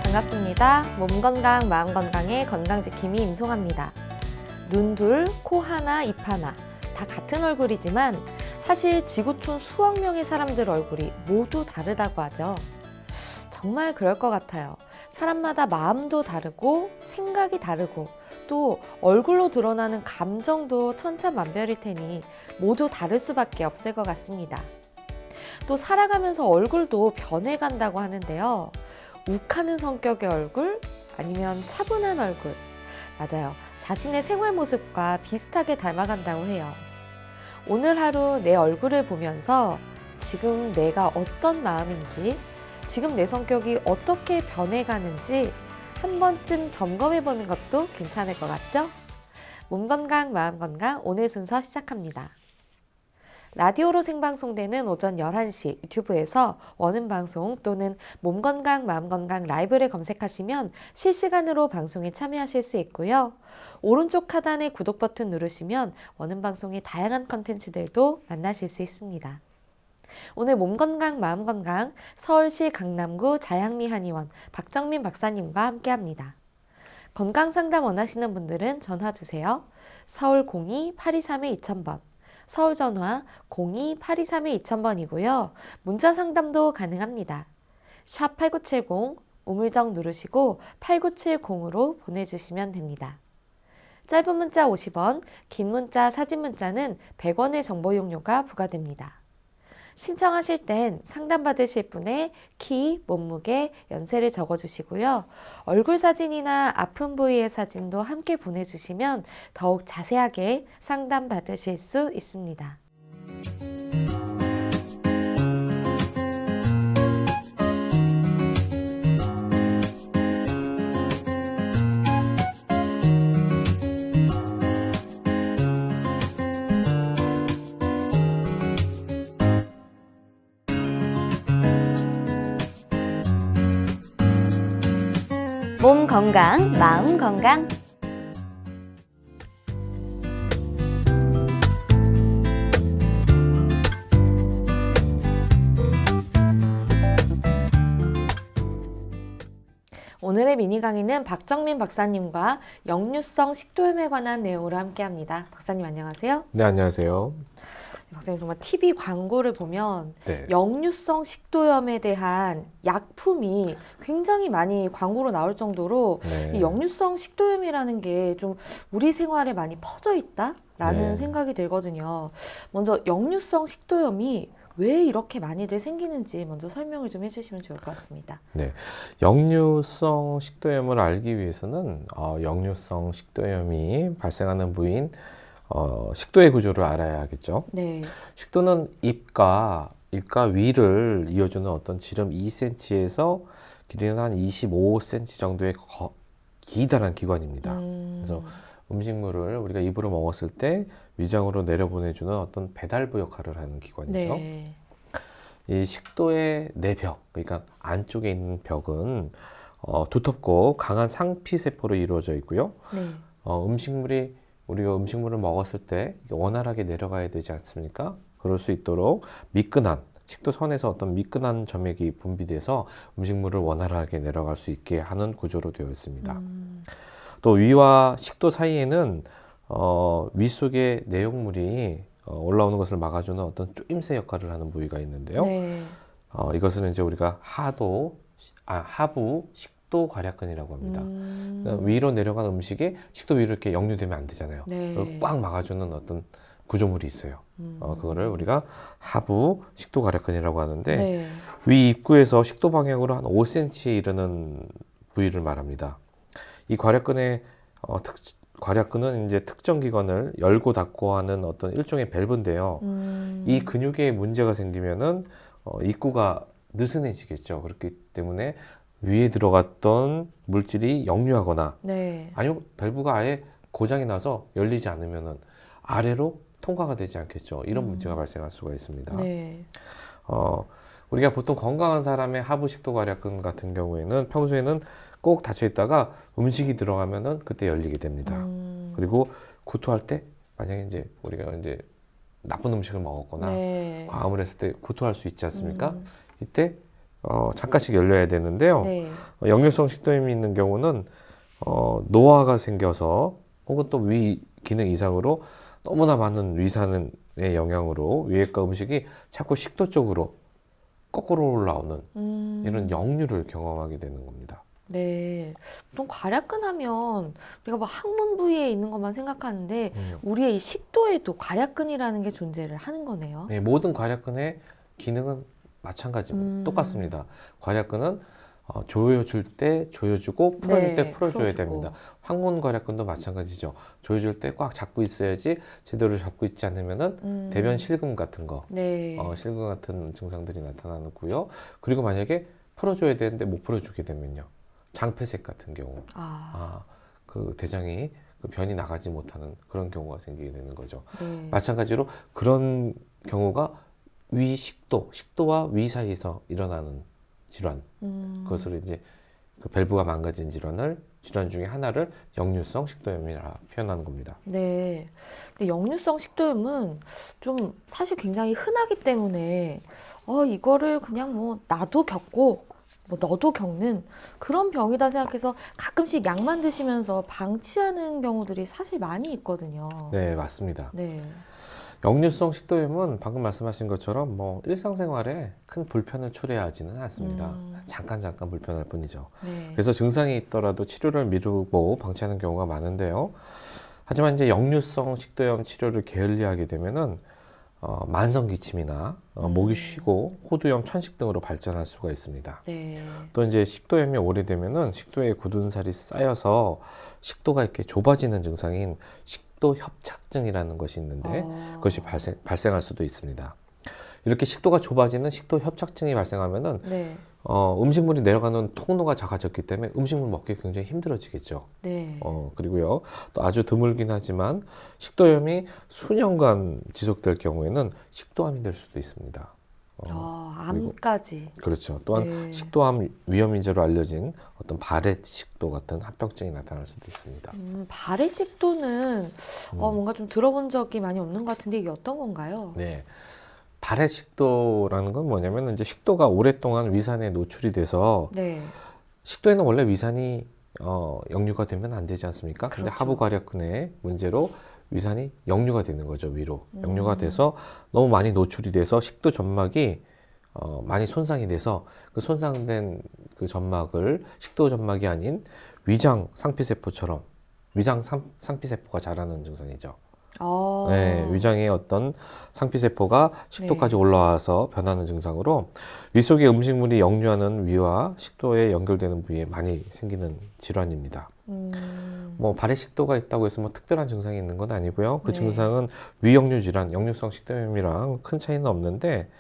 반갑습니다. 몸 건강, 마음 건강의 건강지킴이 임송합니다. 눈 둘, 코 하나, 입 하나 다 같은 얼굴이지만 사실 지구촌 수억 명의 사람들 얼굴이 모두 다르다고 하죠. 정말 그럴 것 같아요. 사람마다 마음도 다르고 생각이 다르고 또 얼굴로 드러나는 감정도 천차만별일 테니 모두 다를 수밖에 없을 것 같습니다. 또 살아가면서 얼굴도 변해간다고 하는데요. 욱하는 성격의 얼굴 아니면 차분한 얼굴, 맞아요. 자신의 생활 모습과 비슷하게 닮아간다고 해요. 오늘 하루 내 얼굴을 보면서 지금 내가 어떤 마음인지, 지금 내 성격이 어떻게 변해가는지 한 번쯤 점검해보는 것도 괜찮을 것 같죠? 몸 건강, 마음 건강 오늘 순서 시작합니다. 라디오로 생방송되는 오전 11시 유튜브에서 원음방송 또는 몸건강, 마음건강 라이브를 검색하시면 실시간으로 방송에 참여하실 수 있고요. 오른쪽 하단의 구독 버튼 누르시면 원음방송의 다양한 컨텐츠들도 만나실 수 있습니다. 오늘 몸건강, 마음건강 서울시 강남구 자양미 한의원 박정민 박사님과 함께합니다. 건강상담 원하시는 분들은 전화주세요. 서울 02-823-2000번 서울 전화 02-823-2000번이고요. 문자 상담도 가능합니다. 샵 8970 우물정 누르시고 8970으로 보내주시면 됩니다. 짧은 문자 50원, 긴 문자, 사진 문자는 100원의 정보 용료가 부과됩니다. 신청하실 땐 상담받으실 분의 키, 몸무게, 연세를 적어주시고요. 얼굴 사진이나 아픈 부위의 사진도 함께 보내주시면 더욱 자세하게 상담받으실 수 있습니다. 몸 건강, 마음 건강. 오늘의 미니 강의는 박정민 박사님과 역류성 식도염에 관한 내용으로 함께합니다. 박사님 안녕하세요. 네, 안녕하세요. 박사님 정말 TV 광고를 보면 네. 역류성 식도염에 대한 약품이 굉장히 많이 광고로 나올 정도로 네. 이 역류성 식도염이라는 게 좀 우리 생활에 많이 퍼져 있다라는 네. 생각이 들거든요. 먼저 역류성 식도염이 왜 이렇게 많이들 생기는지 먼저 설명을 좀 해주시면 좋을 것 같습니다. 네. 역류성 식도염을 알기 위해서는 역류성 식도염이 발생하는 부위인 식도의 구조를 알아야 하겠죠. 네. 식도는 입과 위를 이어주는 어떤 지름 2cm에서 길이는 한 25cm 정도의 기다란 기관입니다. 그래서 음식물을 우리가 입으로 먹었을 때 위장으로 내려보내주는 어떤 배달부 역할을 하는 기관이죠. 네. 이 식도의 내벽, 그러니까 안쪽에 있는 벽은 두텁고 강한 상피세포로 이루어져 있고요. 네. 우리가 음식물을 먹었을 때 원활하게 내려가야 되지 않습니까? 그럴 수 있도록 미끈한 식도선에서 어떤 미끈한 점액이 분비돼서 음식물을 원활하게 내려갈 수 있게 하는 구조로 되어 있습니다. 또 위와 식도 사이에는 위 속의 내용물이 올라오는 것을 막아주는 어떤 쪼임새 역할을 하는 부위가 있는데요. 네. 이것은 이제 우리가 하부 식도 괄약근이라고 합니다. 그러니까 위로 내려간 음식에 식도 위로 이렇게 역류되면 안 되잖아요. 네. 그걸 꽉 막아주는 어떤 구조물이 있어요. 그거를 우리가 하부 식도 괄약근이라고 하는데 네. 위 입구에서 식도 방향으로 한 5cm에 이르는 부위를 말합니다. 이 괄약근의 괄약근은 이제 특정 기관을 열고 닫고 하는 어떤 일종의 밸브인데요. 이 근육에 문제가 생기면은 입구가 느슨해지겠죠. 그렇기 때문에 위에 들어갔던 물질이 역류하거나 네. 아니면 밸브가 아예 고장이 나서 열리지 않으면은 아래로 통과가 되지 않겠죠. 이런 문제가 발생할 수가 있습니다. 네. 우리가 보통 건강한 사람의 하부 식도 괄약근 같은 경우에는 평소에는 꼭 닫혀 있다가 음식이 들어가면은 그때 열리게 됩니다. 그리고 구토할 때 만약에 이제 우리가 이제 나쁜 음식을 먹었거나 네. 과음을 했을 때 구토할 수 있지 않습니까? 이때 잠깐씩 열려야 되는데요. 네. 역류성 식도염이 있는 경우는 노화가 생겨서 혹은 또 위 기능 이상으로 너무나 많은 위산의 영향으로 위액과 음식이 자꾸 식도 쪽으로 거꾸로 올라오는 이런 역류를 경험하게 되는 겁니다. 네. 보통 괄약근 하면 우리가 뭐 항문 부위에 있는 것만 생각하는데 우리의 이 식도에도 괄약근이라는 게 존재를 하는 거네요. 네, 모든 괄약근의 기능은 마찬가지입니다. 똑같습니다. 괄약근은 조여줄 때 조여주고 풀어줄 네, 때 풀어줘야 풀어주고. 됩니다. 항문 괄약근도 마찬가지죠. 조여줄 때 꽉 잡고 있어야지 제대로 잡고 있지 않으면은 대변 실금 같은 거, 네. 실금 같은 증상들이 나타나고요. 그리고 만약에 풀어줘야 되는데 못 풀어주게 되면요. 장폐색 같은 경우, 그 대장이 그 변이 나가지 못하는 그런 경우가 생기게 되는 거죠. 네. 마찬가지로 그런 경우가 식도와 위 사이에서 일어나는 질환, 그것을 이제 그 밸브가 망가진 질환 중에 하나를 역류성 식도염이라 표현하는 겁니다. 네. 근데 역류성 식도염은 좀 사실 굉장히 흔하기 때문에 이거를 그냥 뭐 나도 겪고 뭐 너도 겪는 그런 병이다 생각해서 가끔씩 약만 드시면서 방치하는 경우들이 사실 많이 있거든요. 네, 맞습니다. 네. 역류성 식도염은 방금 말씀하신 것처럼 뭐 일상생활에 큰 불편을 초래하지는 않습니다. 잠깐 불편할 뿐이죠. 네. 그래서 증상이 있더라도 치료를 미루고 방치하는 경우가 많은데요. 하지만 이제 역류성 식도염 치료를 게을리하게 되면은 만성 기침이나 목이 쉬고 호두염, 천식 등으로 발전할 수가 있습니다. 네. 또 이제 식도염이 오래되면은 식도에 굳은 살이 쌓여서 식도가 이렇게 좁아지는 증상인 식도 협착증이라는 것이 있는데 그것이 발생할 수도 있습니다. 이렇게 식도가 좁아지는 식도 협착증이 발생하면은 네. 음식물이 내려가는 통로가 작아졌기 때문에 음식물 먹기 굉장히 힘들어지겠죠. 네. 그리고요, 또 아주 드물긴 하지만 식도염이 수년간 지속될 경우에는 식도암이 될 수도 있습니다. 암까지. 그렇죠. 또한 네. 식도암 위험 인자로 알려진 어떤 바렛 식도 같은 합병증이 나타날 수도 있습니다. 바렛 식도는 뭔가 좀 들어본 적이 많이 없는 것 같은데 이게 어떤 건가요? 네. 바렛 식도라는 건 뭐냐면 이제 식도가 오랫동안 위산에 노출이 돼서 네. 식도에는 원래 위산이 역류가 되면 안 되지 않습니까? 근데 그렇죠. 하부괄약근의 문제로 위산이 역류가 되는 거죠, 위로. 역류가 돼서 너무 많이 노출이 돼서 식도 점막이 많이 손상이 돼서 그 손상된 그 점막을 식도 점막이 아닌 위장 상피세포처럼 위장 상피세포가 자라는 증상이죠. 네, 위장의 어떤 상피세포가 식도까지 올라와서 변하는 증상으로 위 속의 음식물이 역류하는 위와 식도에 연결되는 부위에 많이 생기는 질환입니다. 뭐 바렛 식도가 있다고 해서 뭐 특별한 증상이 있는 건 아니고요. 그 네. 증상은 위역류 질환, 역류성 식도염이랑 큰 차이는 없는데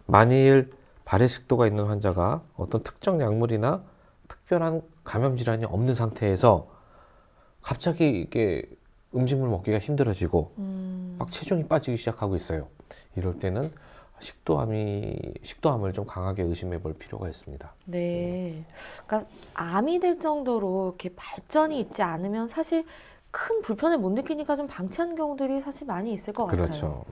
만일 바렛 식도가 있는 환자가 어떤 특정 약물이나 특별한 감염 질환이 없는 상태에서 갑자기 이게 음식물 먹기가 힘들어지고 막 체중이 빠지기 시작하고 있어요. 이럴 때는 식도암을 좀 강하게 의심해 볼 필요가 있습니다. 네. 그러니까 암이 될 정도로 이렇게 발전이 있지 않으면 사실 큰 불편을 못 느끼니까 좀 방치하는 경우들이 사실 많이 있을 것 같아요. 그렇죠.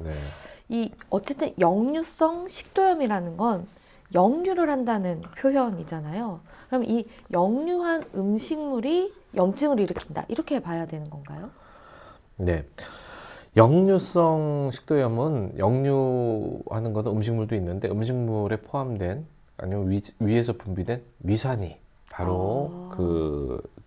네. 어쨌든 역류성 식도염이라는 건 역류를 한다는 표현이잖아요. 그럼 이 역류한 음식물이 염증을 일으킨다. 이렇게 봐야 되는 건가요? 네. 역류성 식도염은 역류하는 것은 음식물도 있는데 음식물에 포함된 아니면 위에서 분비된 위산이 바로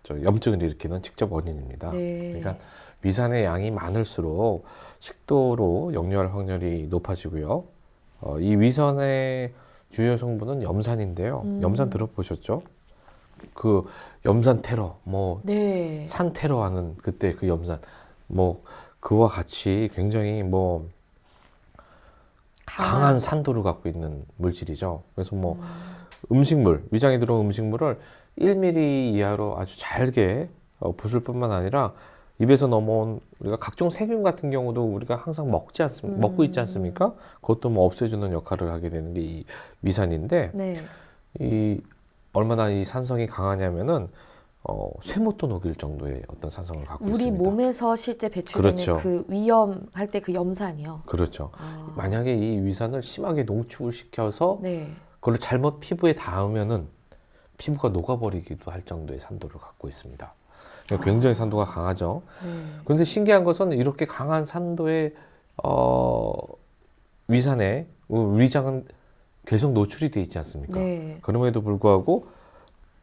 염증을 일으키는 직접 원인입니다. 네. 그러니까 위산의 양이 많을수록 식도로 역류할 확률이 높아지고요. 이 위산의 주요 성분은 염산인데요. 염산 들어보셨죠? 그 염산 테러, 네. 산 테러하는 그때 그 염산, 그와 같이 굉장히 강한 산도를 갖고 있는 물질이죠. 그래서 위장에 들어온 음식물을 1mm 이하로 아주 잘게 부술 뿐만 아니라 입에서 넘어온 우리가 각종 세균 같은 경우도 우리가 항상 먹고 있지 않습니까? 그것도 없애주는 역할을 하게 되는 게 이 위산인데, 네. 얼마나 이 산성이 강하냐면은 쇠못도 녹일 정도의 어떤 산성을 갖고 우리 있습니다. 몸에서 실제 배출되는 그렇죠. 그 위험할 때 그 염산이요. 그렇죠. 만약에 이 위산을 심하게 농축을 시켜서 네. 그걸 잘못 피부에 닿으면은 피부가 녹아버리기도 할 정도의 산도를 갖고 있습니다. 굉장히 산도가 강하죠. 그런데 신기한 것은 이렇게 강한 산도의 위산에 위장은 계속 노출이 돼 있지 않습니까? 네. 그럼에도 불구하고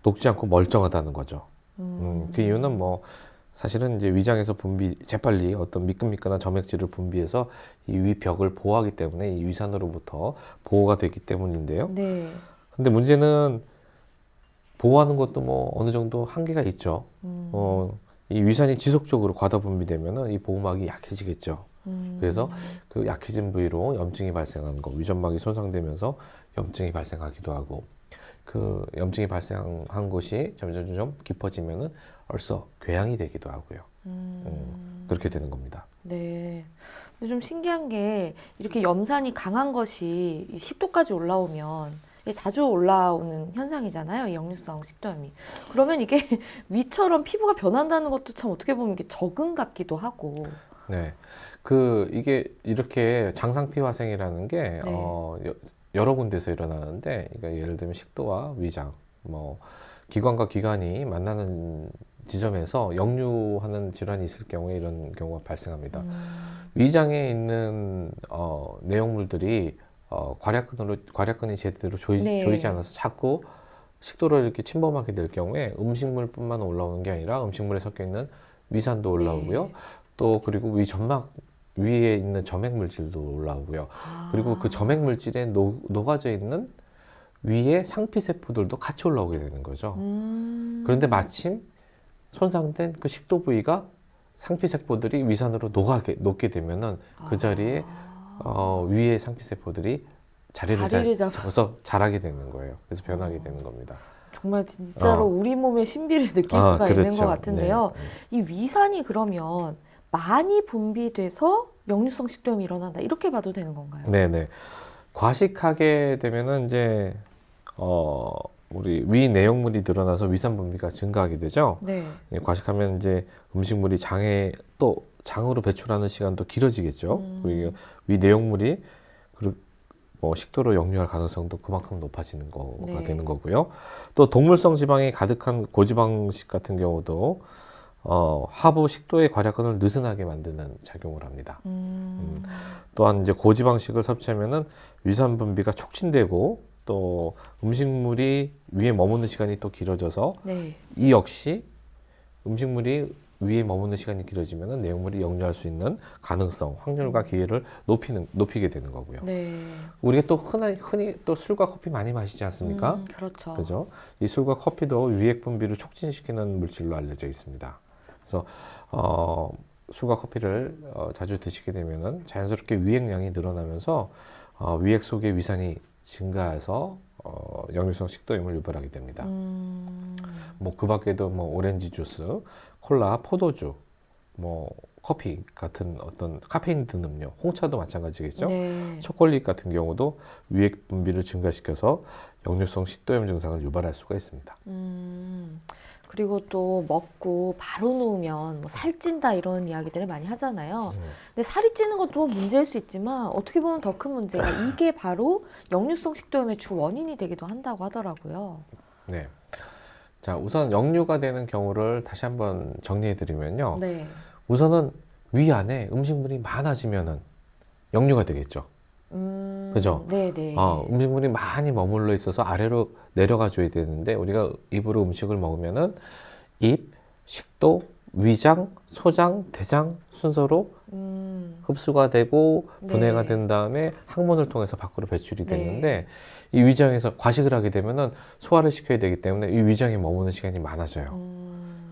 녹지 않고 멀쩡하다는 거죠. 그 이유는 뭐 사실은 이제 위장에서 재빨리 어떤 미끈미끈한 점액질을 분비해서 이 위벽을 보호하기 때문에 이 위산으로부터 보호가 되기 때문인데요. 네. 근데 문제는 보호하는 것도 뭐 어느 정도 한계가 있죠. 이 위산이 지속적으로 과다 분비되면은 이 보호막이 약해지겠죠. 그래서 그 약해진 부위로 염증이 발생하는 거, 위점막이 손상되면서 염증이 발생하기도 하고, 그 염증이 발생한 곳이 점점 깊어지면은 얼서 궤양이 되기도 하고요. 그렇게 되는 겁니다. 네. 근데 좀 신기한 게 이렇게 염산이 강한 것이 10도까지 올라오면 이게 자주 올라오는 현상이잖아요. 이 역류성 식도염이. 그러면 이게 위처럼 피부가 변한다는 것도 참 어떻게 보면 이게 적응 같기도 하고. 네. 이게 이렇게 장상피화생이라는 게, 네. 여러 군데서 일어나는데, 그러니까 예를 들면 식도와 위장, 뭐, 기관과 기관이 만나는 지점에서 역류하는 질환이 있을 경우에 이런 경우가 발생합니다. 위장에 있는, 내용물들이, 괄약근이 제대로 네. 조이지 않아서 자꾸 식도를 이렇게 침범하게 될 경우에 음식물뿐만 올라오는 게 아니라 음식물에 섞여 있는 위산도 올라오고요. 네. 또 그리고 위 점막 위에 있는 점액 물질도 올라오고요. 그리고 그 점액 물질에 녹아져 있는 위에 상피세포들도 같이 올라오게 되는 거죠. 그런데 마침 손상된 그 식도 부위가 상피세포들이 위산으로 녹게 되면은 그 자리에 위에 상피세포들이 자리를 잡아서 자라게 되는 거예요. 그래서 변하게 되는 겁니다. 정말 진짜로 우리 몸의 신비를 느낄 수가 그렇죠. 있는 것 같은데요. 네. 이 위산이 그러면 많이 분비돼서 역류성 식도염이 일어난다. 이렇게 봐도 되는 건가요? 네네. 과식하게 되면은 이제 우리 위 내용물이 늘어나서 위산 분비가 증가하게 되죠. 네. 과식하면 이제 음식물이 장으로 배출하는 시간도 길어지겠죠. 그리고 위 내용물이 뭐 식도로 역류할 가능성도 그만큼 높아지는 거가 네. 되는 거고요. 또 동물성 지방이 가득한 고지방식 같은 경우도 하부 식도의 괄약근을 느슨하게 만드는 작용을 합니다. 또한 이제 고지방식을 섭취하면은 위산 분비가 촉진되고 또 음식물이 위에 머무는 시간이 또 길어져서 네. 이 역시 음식물이 위에 머무는 시간이 길어지면은 내용물이 역류할 수 있는 가능성, 확률과 기회를 높이게 되는 거고요. 네. 우리가 또 흔히 또 술과 커피 많이 마시지 않습니까? 그렇죠. 그죠? 이 술과 커피도 위액 분비를 촉진시키는 물질로 알려져 있습니다. 그래서 술과 커피를 자주 드시게 되면은 자연스럽게 위액량이 늘어나면서 위액 속의 위산이 증가해서 역류성 식도염을 유발하게 됩니다. 뭐 그 밖에도 뭐 오렌지 주스, 콜라, 포도주, 뭐 커피 같은 어떤 카페인 든 음료, 홍차도 마찬가지겠죠. 네. 초콜릿 같은 경우도 위액 분비를 증가시켜서 역류성 식도염 증상을 유발할 수가 있습니다. 그리고 또 먹고 바로 누우면 뭐 살찐다 이런 이야기들을 많이 하잖아요. 근데 살이 찌는 것도 문제일 수 있지만 어떻게 보면 더 큰 문제가 이게 바로 역류성 식도염의 주 원인이 되기도 한다고 하더라고요. 네. 자, 우선 역류가 되는 경우를 다시 한번 정리해 드리면요. 네. 우선은 위 안에 음식물이 많아지면은 역류가 되겠죠. 그죠? 네네. 음식물이 많이 머물러 있어서 아래로 내려가 줘야 되는데 우리가 입으로 음식을 먹으면은 입, 식도, 위장, 소장, 대장 순서로 흡수가 되고 분해가 네. 된 다음에 항문을 통해서 밖으로 배출이 네. 되는데 이 위장에서 과식을 하게 되면은 소화를 시켜야 되기 때문에 이 위장에 머무는 시간이 많아져요.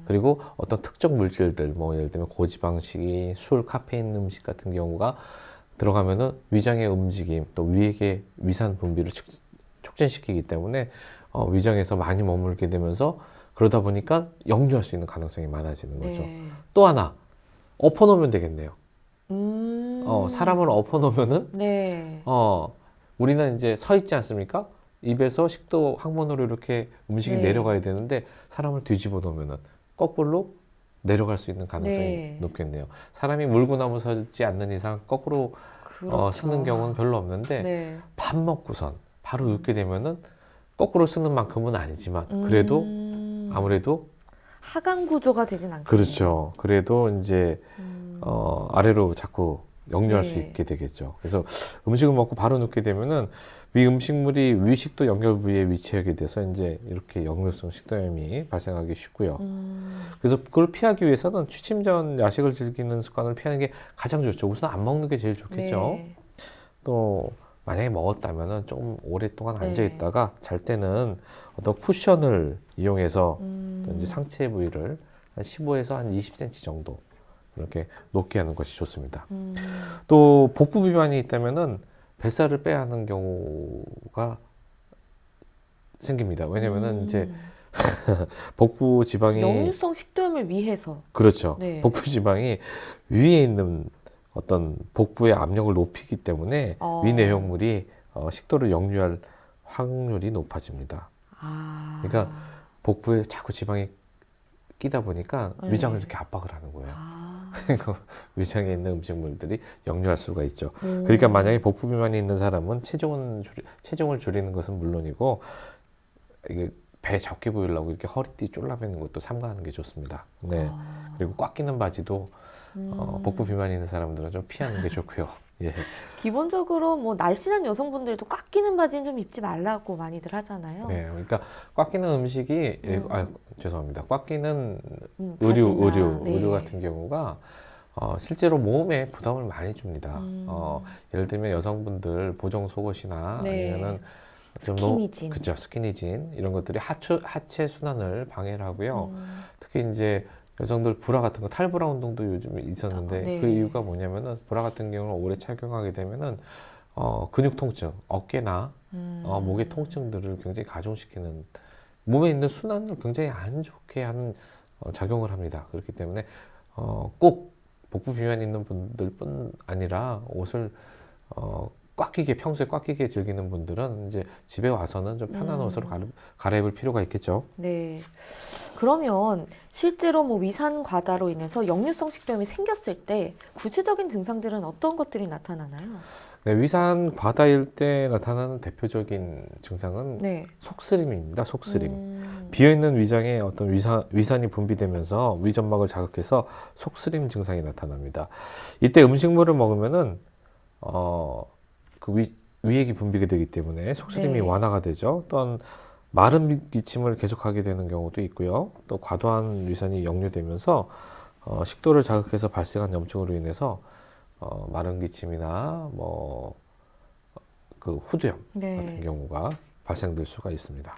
그리고 어떤 특정 물질들, 뭐 예를 들면 고지방식이 술, 카페인 음식 같은 경우가 들어가면은 위장의 움직임, 또 위액의 위산 분비를 촉진시키기 때문에 위장에서 많이 머물게 되면서 그러다 보니까 역류할 수 있는 가능성이 많아지는 거죠. 네. 또 하나 엎어놓으면 되겠네요. 사람을 엎어놓으면은 네. 우리는 이제 서 있지 않습니까? 입에서 식도 항문으로 이렇게 음식이 네. 내려가야 되는데 사람을 뒤집어 놓으면은 거꾸로 내려갈 수 있는 가능성이 네. 높겠네요. 사람이 물구나무 서지 않는 이상 거꾸로 그렇죠. 쓰는 경우는 별로 없는데 네. 밥 먹고선 바로 눕게 되면은 거꾸로 쓰는 만큼은 아니지만 그래도 아무래도 하강 구조가 되진 않겠네요. 그렇죠. 그래도 이제 아래로 자꾸 역류할 네. 수 있게 되겠죠. 그래서 음식을 먹고 바로 눕게 되면은 위 음식물이 위 식도 연결 부위에 위치하게 돼서 이제 이렇게 역류성 식도염이 발생하기 쉽고요. 그래서 그걸 피하기 위해서는 취침 전 야식을 즐기는 습관을 피하는 게 가장 좋죠. 우선 안 먹는 게 제일 좋겠죠. 네. 또 만약에 먹었다면은 좀 오랫동안 네. 앉아 있다가 잘 때는 어떤 쿠션을 이용해서 또 이제 음. 상체 부위를 한 15에서 한 20cm 정도 이렇게 높게 하는 것이 좋습니다. 또 복부 비만이 있다면은 뱃살을 빼야 하는 경우가 생깁니다. 왜냐면은 이제 복부 지방이 역류성 식도염을 위해서. 그렇죠. 네. 복부 지방이 위에 있는 어떤 복부의 압력을 높이기 때문에 위 내용물이 식도를 역류할 확률이 높아집니다. 아. 그러니까 복부에 자꾸 지방이 끼다 보니까 네. 위장을 이렇게 압박을 하는 거예요. 아. 그 위장에 있는 음식물들이 역류할 수가 있죠. 그러니까 만약에 복부 비만이 있는 사람은 체중을 줄이는 것은 물론이고 이게 배 적게 보이려고 이렇게 허리띠 졸라매는 것도 삼가하는 게 좋습니다. 네. 그리고 꽉 끼는 바지도 복부 비만이 있는 사람들은 좀 피하는 게 좋고요. 예. 기본적으로 뭐 날씬한 여성분들도 꽉 끼는 바지는 좀 입지 말라고 많이들 하잖아요. 네. 그러니까 꽉 끼는 음식이 죄송합니다. 꽉 끼는 바지나, 네. 의류 같은 경우가 실제로 몸에 부담을 많이 줍니다. 예를 들면 여성분들 보정 속옷이나 네. 아니면은 좀 스키니진. 그죠, 스키니진 이런 것들이 하체 순환을 방해를 하고요. 특히 이제 여성들 브라 같은 거 탈브라 운동도 요즘 있었는데 네. 그 이유가 뭐냐면은 브라 같은 경우는 오래 착용하게 되면은 근육 통증, 어깨나 목의 통증들을 굉장히 가중시키는 몸에 있는 순환을 굉장히 안 좋게 하는 작용을 합니다. 그렇기 때문에 꼭 복부 비만 있는 분들뿐 아니라 옷을 꽉 끼게 평소에 꽉 끼게 즐기는 분들은 이제 집에 와서는 좀 편한 옷으로 갈아입을 필요가 있겠죠. 네. 그러면 실제로 뭐 위산 과다로 인해서 역류성 식도염이 생겼을 때 구체적인 증상들은 어떤 것들이 나타나나요? 네, 위산 과다일 때 나타나는 대표적인 증상은 네. 속쓰림입니다. 속쓰림. 비어있는 위장에 어떤 위산이 분비되면서 위점막을 자극해서 속쓰림 증상이 나타납니다. 이때 음식물을 먹으면은 그 위액이 분비가 되기 때문에 속쓰림이 네. 완화가 되죠. 또한 마른 기침을 계속하게 되는 경우도 있고요. 또 과도한 위산이 역류되면서 식도를 자극해서 발생한 염증으로 인해서 마른 기침이나 뭐 그 후두염 네. 같은 경우가 발생될 수가 있습니다.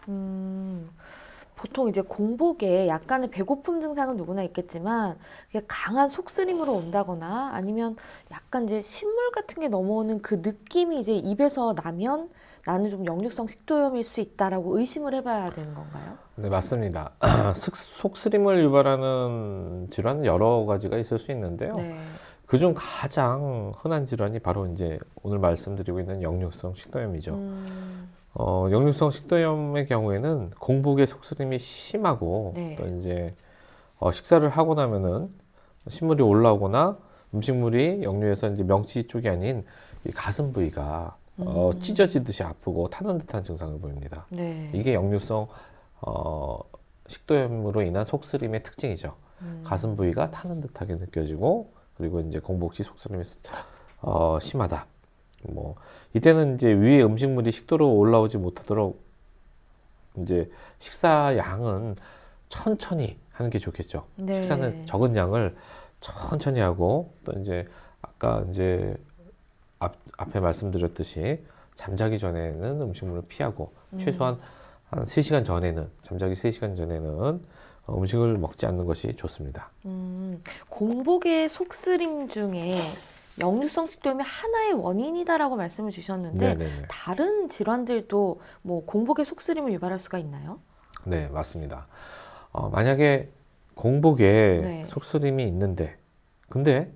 보통 이제 공복에 약간의 배고픔 증상은 누구나 있겠지만 그게 강한 속쓰림으로 온다거나 아니면 약간 이제 신물 같은 게 넘어오는 그 느낌이 이제 입에서 나면 나는 좀 역류성 식도염일 수 있다라고 의심을 해봐야 되는 건가요? 네, 맞습니다. 속쓰림을 유발하는 질환은 여러 가지가 있을 수 있는데요. 네. 그중 가장 흔한 질환이 바로 이제 오늘 말씀드리고 있는 역류성 식도염이죠. 역류성 식도염의 경우에는 공복에 속쓰림이 심하고 네. 또 이제 식사를 하고 나면은 신물이 올라오거나 음식물이 역류해서 이제 명치 쪽이 아닌 이 가슴 부위가 찢어지듯이 아프고 타는 듯한 증상을 보입니다. 네. 이게 역류성 식도염으로 인한 속쓰림의 특징이죠. 가슴 부위가 타는 듯하게 느껴지고 그리고 이제 공복시 속쓰림이 심하다. 뭐 이때는 이제 위에 음식물이 식도로 올라오지 못하도록 이제 식사 양은 천천히 하는 게 좋겠죠. 네. 식사는 적은 양을 천천히 하고 또 이제 아까 이제 앞에 말씀드렸듯이 잠자기 전에는 음식물을 피하고 최소한 한 3시간 전에는 잠자기 3시간 전에는 음식을 먹지 않는 것이 좋습니다. 공복의 속쓰림 중에 역류성 식도염이 하나의 원인이다라고 말씀을 주셨는데 네네네. 다른 질환들도 뭐 공복의 속쓰림을 유발할 수가 있나요? 네, 맞습니다. 만약에 공복에 네. 속쓰림이 있는데 근데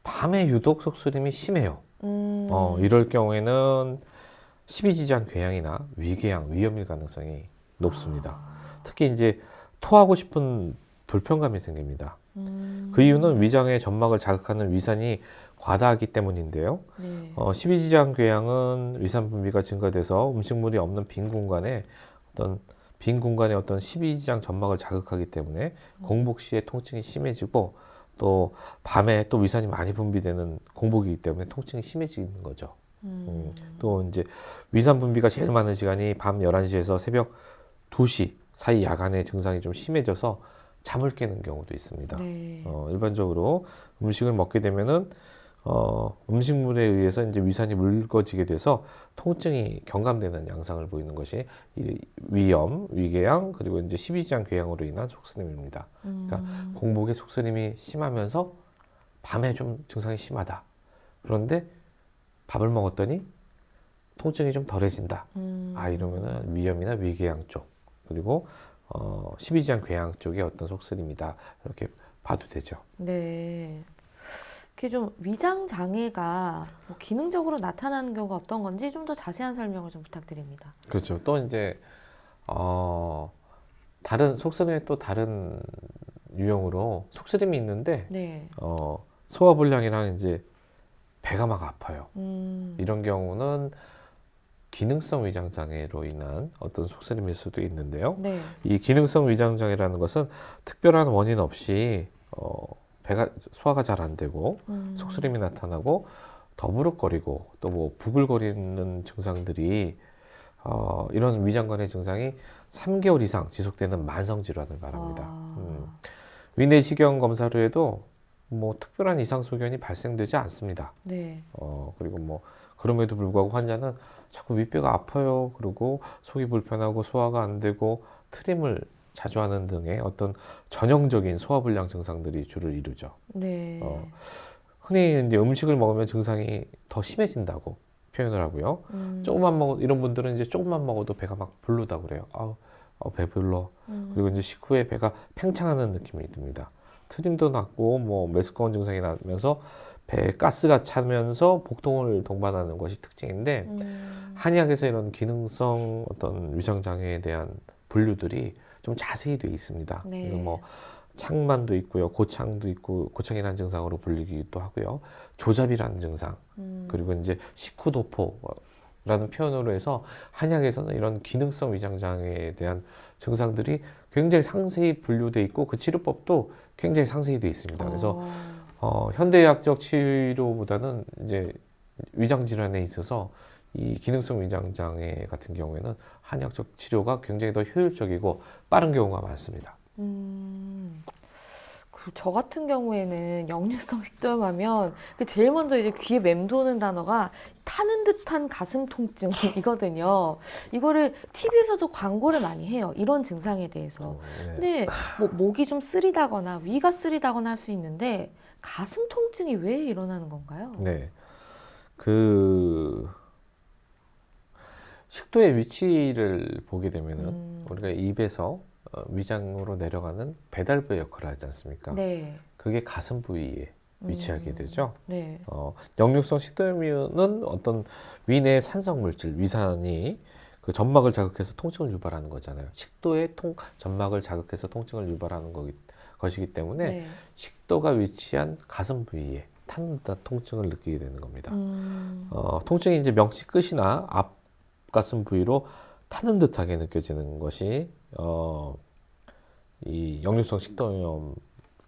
밤에 유독 속쓰림이 심해요. 이럴 경우에는 십이지장 궤양이나 위궤양, 위염일 가능성이 높습니다. 특히 이제 토하고 싶은 불편감이 생깁니다. 그 이유는 위장의 점막을 자극하는 위산이 과다하기 때문인데요. 네. 12지장 궤양은 위산 분비가 증가돼서 음식물이 없는 빈 공간에 어떤 12지장 점막을 자극하기 때문에 공복 시에 통증이 심해지고 또 밤에 또 위산이 많이 분비되는 공복이기 때문에 통증이 심해지는 거죠. 또 이제 위산 분비가 제일 많은 시간이 밤 11시에서 새벽 2시 사이 야간에 증상이 좀 심해져서 잠을 깨는 경우도 있습니다. 네. 일반적으로 음식을 먹게 되면은 음식물에 의해서 이제 위산이 묽어지게 돼서 통증이 경감되는 양상을 보이는 것이 이 위염, 위궤양 그리고 이제 12지장 궤양으로 인한 속쓰림입니다. 그러니까 공복에 속쓰림이 심하면서 밤에 좀 증상이 심하다. 그런데 밥을 먹었더니 통증이 좀 덜해진다. 이러면은 위염이나 위궤양 쪽 그리고 12지장 궤양 쪽의 어떤 속쓰림이다. 이렇게 봐도 되죠. 네. 이렇게 좀 위장 장애가 뭐 기능적으로 나타나는 경우가 어떤 건지 좀 더 자세한 설명을 좀 부탁드립니다. 그렇죠. 또 이제 다른 속쓰림의 또 다른 유형으로 속쓰림이 있는데 네. 소화불량이랑 이제 배가 막 아파요. 음. 이런 경우는 기능성 위장 장애로 인한 어떤 속쓰림일 수도 있는데요. 네. 이 기능성 위장 장애라는 것은 특별한 원인 없이 배가 소화가 잘 안 되고 속쓰림이 나타나고 더부룩거리고 또 뭐 부글거리는 증상들이 이런 위장관의 증상이 3개월 이상 지속되는 만성 질환을 말합니다. 위내시경 검사를 해도 뭐 특별한 이상 소견이 발생되지 않습니다. 네. 그리고 뭐 그럼에도 불구하고 환자는 자꾸 윗배가 아파요. 그리고 속이 불편하고 소화가 안 되고 트림을 자주 하는 등의 어떤 전형적인 소화불량 증상들이 주를 이루죠. 네. 흔히 이제 음식을 먹으면 증상이 더 심해진다고 표현을 하고요. 이런 분들은 이제 조금만 먹어도 배가 막 부르다고 그래요. 배불러. 그리고 이제 식후에 배가 팽창하는 느낌이 듭니다. 트림도 났고 뭐 메스꺼운 증상이 나면서 배에 가스가 차면서 복통을 동반하는 것이 특징인데 한의학에서 이런 기능성 어떤 위장 장애에 대한 분류들이 좀 자세히 되어 있습니다. 네. 그래서 뭐 창만도 있고요, 고창도 있고 고창이라는 증상으로 불리기도 하고요, 조잡이라는 증상, 그리고 이제 식후도포라는 표현으로 해서 한의학에서는 이런 기능성 위장 장애에 대한 증상들이 굉장히 상세히 분류돼 있고 그 치료법도 굉장히 상세히 되어 있습니다. 그래서 현대의학적 치료보다는 이제 위장 질환에 있어서 이 기능성 위장 장애 같은 경우에는 한의학적 치료가 굉장히 더 효율적이고 빠른 경우가 많습니다. 저 같은 경우에는 역류성 식도염하면 제일 먼저 이제 귀에 맴도는 단어가 타는 듯한 가슴 통증이거든요. 이거를 TV에서도 광고를 많이 해요. 이런 증상에 대해서. 네. 근데 뭐 목이 좀 쓰리다거나 위가 쓰리다거나 할 수 있는데 가슴 통증이 왜 일어나는 건가요? 네. 그 식도의 위치를 보게 되면은 우리가 입에서 위장으로 내려가는 배달부의 역할을 하지 않습니까? 네. 그게 가슴 부위에 위치하게 되죠. 네. 역류성 식도염은 어떤 위내 산성 물질, 위산이 그 점막을 자극해서 통증을 유발하는 거잖아요. 식도의 점막을 자극해서 통증을 유발하는 것이기 때문에 네. 식도가 위치한 가슴 부위에 타는 듯한 통증을 느끼게 되는 겁니다. 통증이 이제 명치 끝이나 앞 가슴 부위로 타는 듯하게 느껴지는 것이 이 역류성 식도염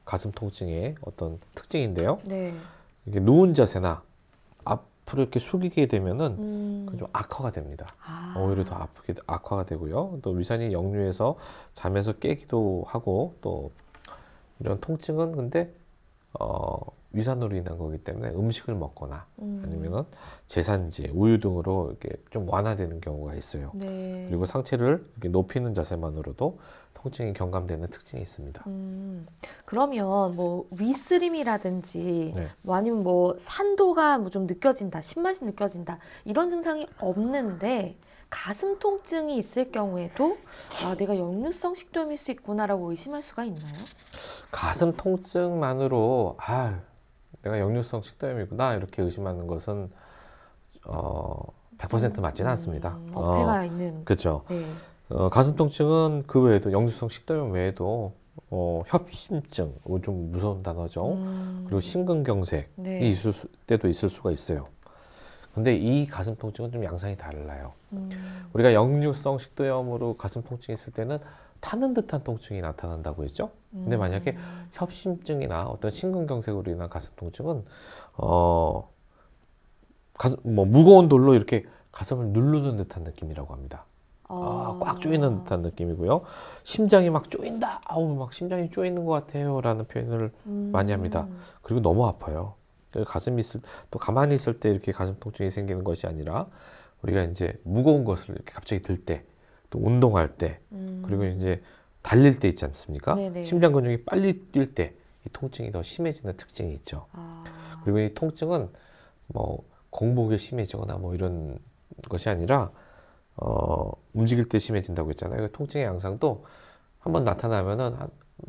가슴 통증의 어떤 특징인데요. 네. 이게 누운 자세나 앞으로 이렇게 숙이게 되면은 좀 악화가 됩니다. 오히려 더 아프게 악화가 되고요. 또 위산이 역류해서 잠에서 깨기도 하고 또 이런 통증은 근데 위산으로 인한 거기 때문에 음식을 먹거나 아니면은 제산제, 우유 등으로 이렇게 좀 완화되는 경우가 있어요. 네. 그리고 상체를 이렇게 높이는 자세만으로도 통증이 경감되는 특징이 있습니다. 그러면 뭐 위쓰림이라든지 네. 뭐 아니면 뭐 산도가 뭐 좀 느껴진다, 신맛이 느껴진다 이런 증상이 없는데 가슴 통증이 있을 경우에도 내가 역류성 식도염일 수 있구나라고 의심할 수가 있나요? 가슴 통증만으로 내가 역류성 식도염이구나 이렇게 의심하는 것은 100% 맞지는 않습니다. 어폐가 있는. 그렇죠. 네. 가슴 통증은 그 외에도 역류성 식도염 외에도 협심증, 이거 좀 무서운 단어죠. 그리고 심근경색이 네. 있을 때도 있을 수가 있어요. 근데 이 가슴 통증은 좀 양상이 달라요. 우리가 역류성 식도염으로 가슴 통증이 있을 때는 타는 듯한 통증이 나타난다고 했죠. 근데 만약에 협심증이나 어떤 심근경색으로 인한 가슴 통증은 무거운 돌로 이렇게 가슴을 누르는 듯한 느낌이라고 합니다. 꽉 조이는 듯한 느낌이고요. 심장이 막 쪼인다. 아우, 막 심장이 쪼이는 것 같아요. 라는 표현을 많이 합니다. 그리고 너무 아파요. 또 가만히 있을 때 이렇게 가슴 통증이 생기는 것이 아니라 우리가 이제 무거운 것을 이렇게 갑자기 들 때, 또 운동할 때, 그리고 이제 달릴 때 있지 않습니까? 네네. 심장 근육이 빨리 뛸 때 이 통증이 더 심해지는 특징이 있죠. 그리고 이 통증은 뭐 공복에 심해지거나 뭐 이런 것이 아니라 움직일 때 심해진다고 했잖아요. 통증의 양상도 한번 나타나면은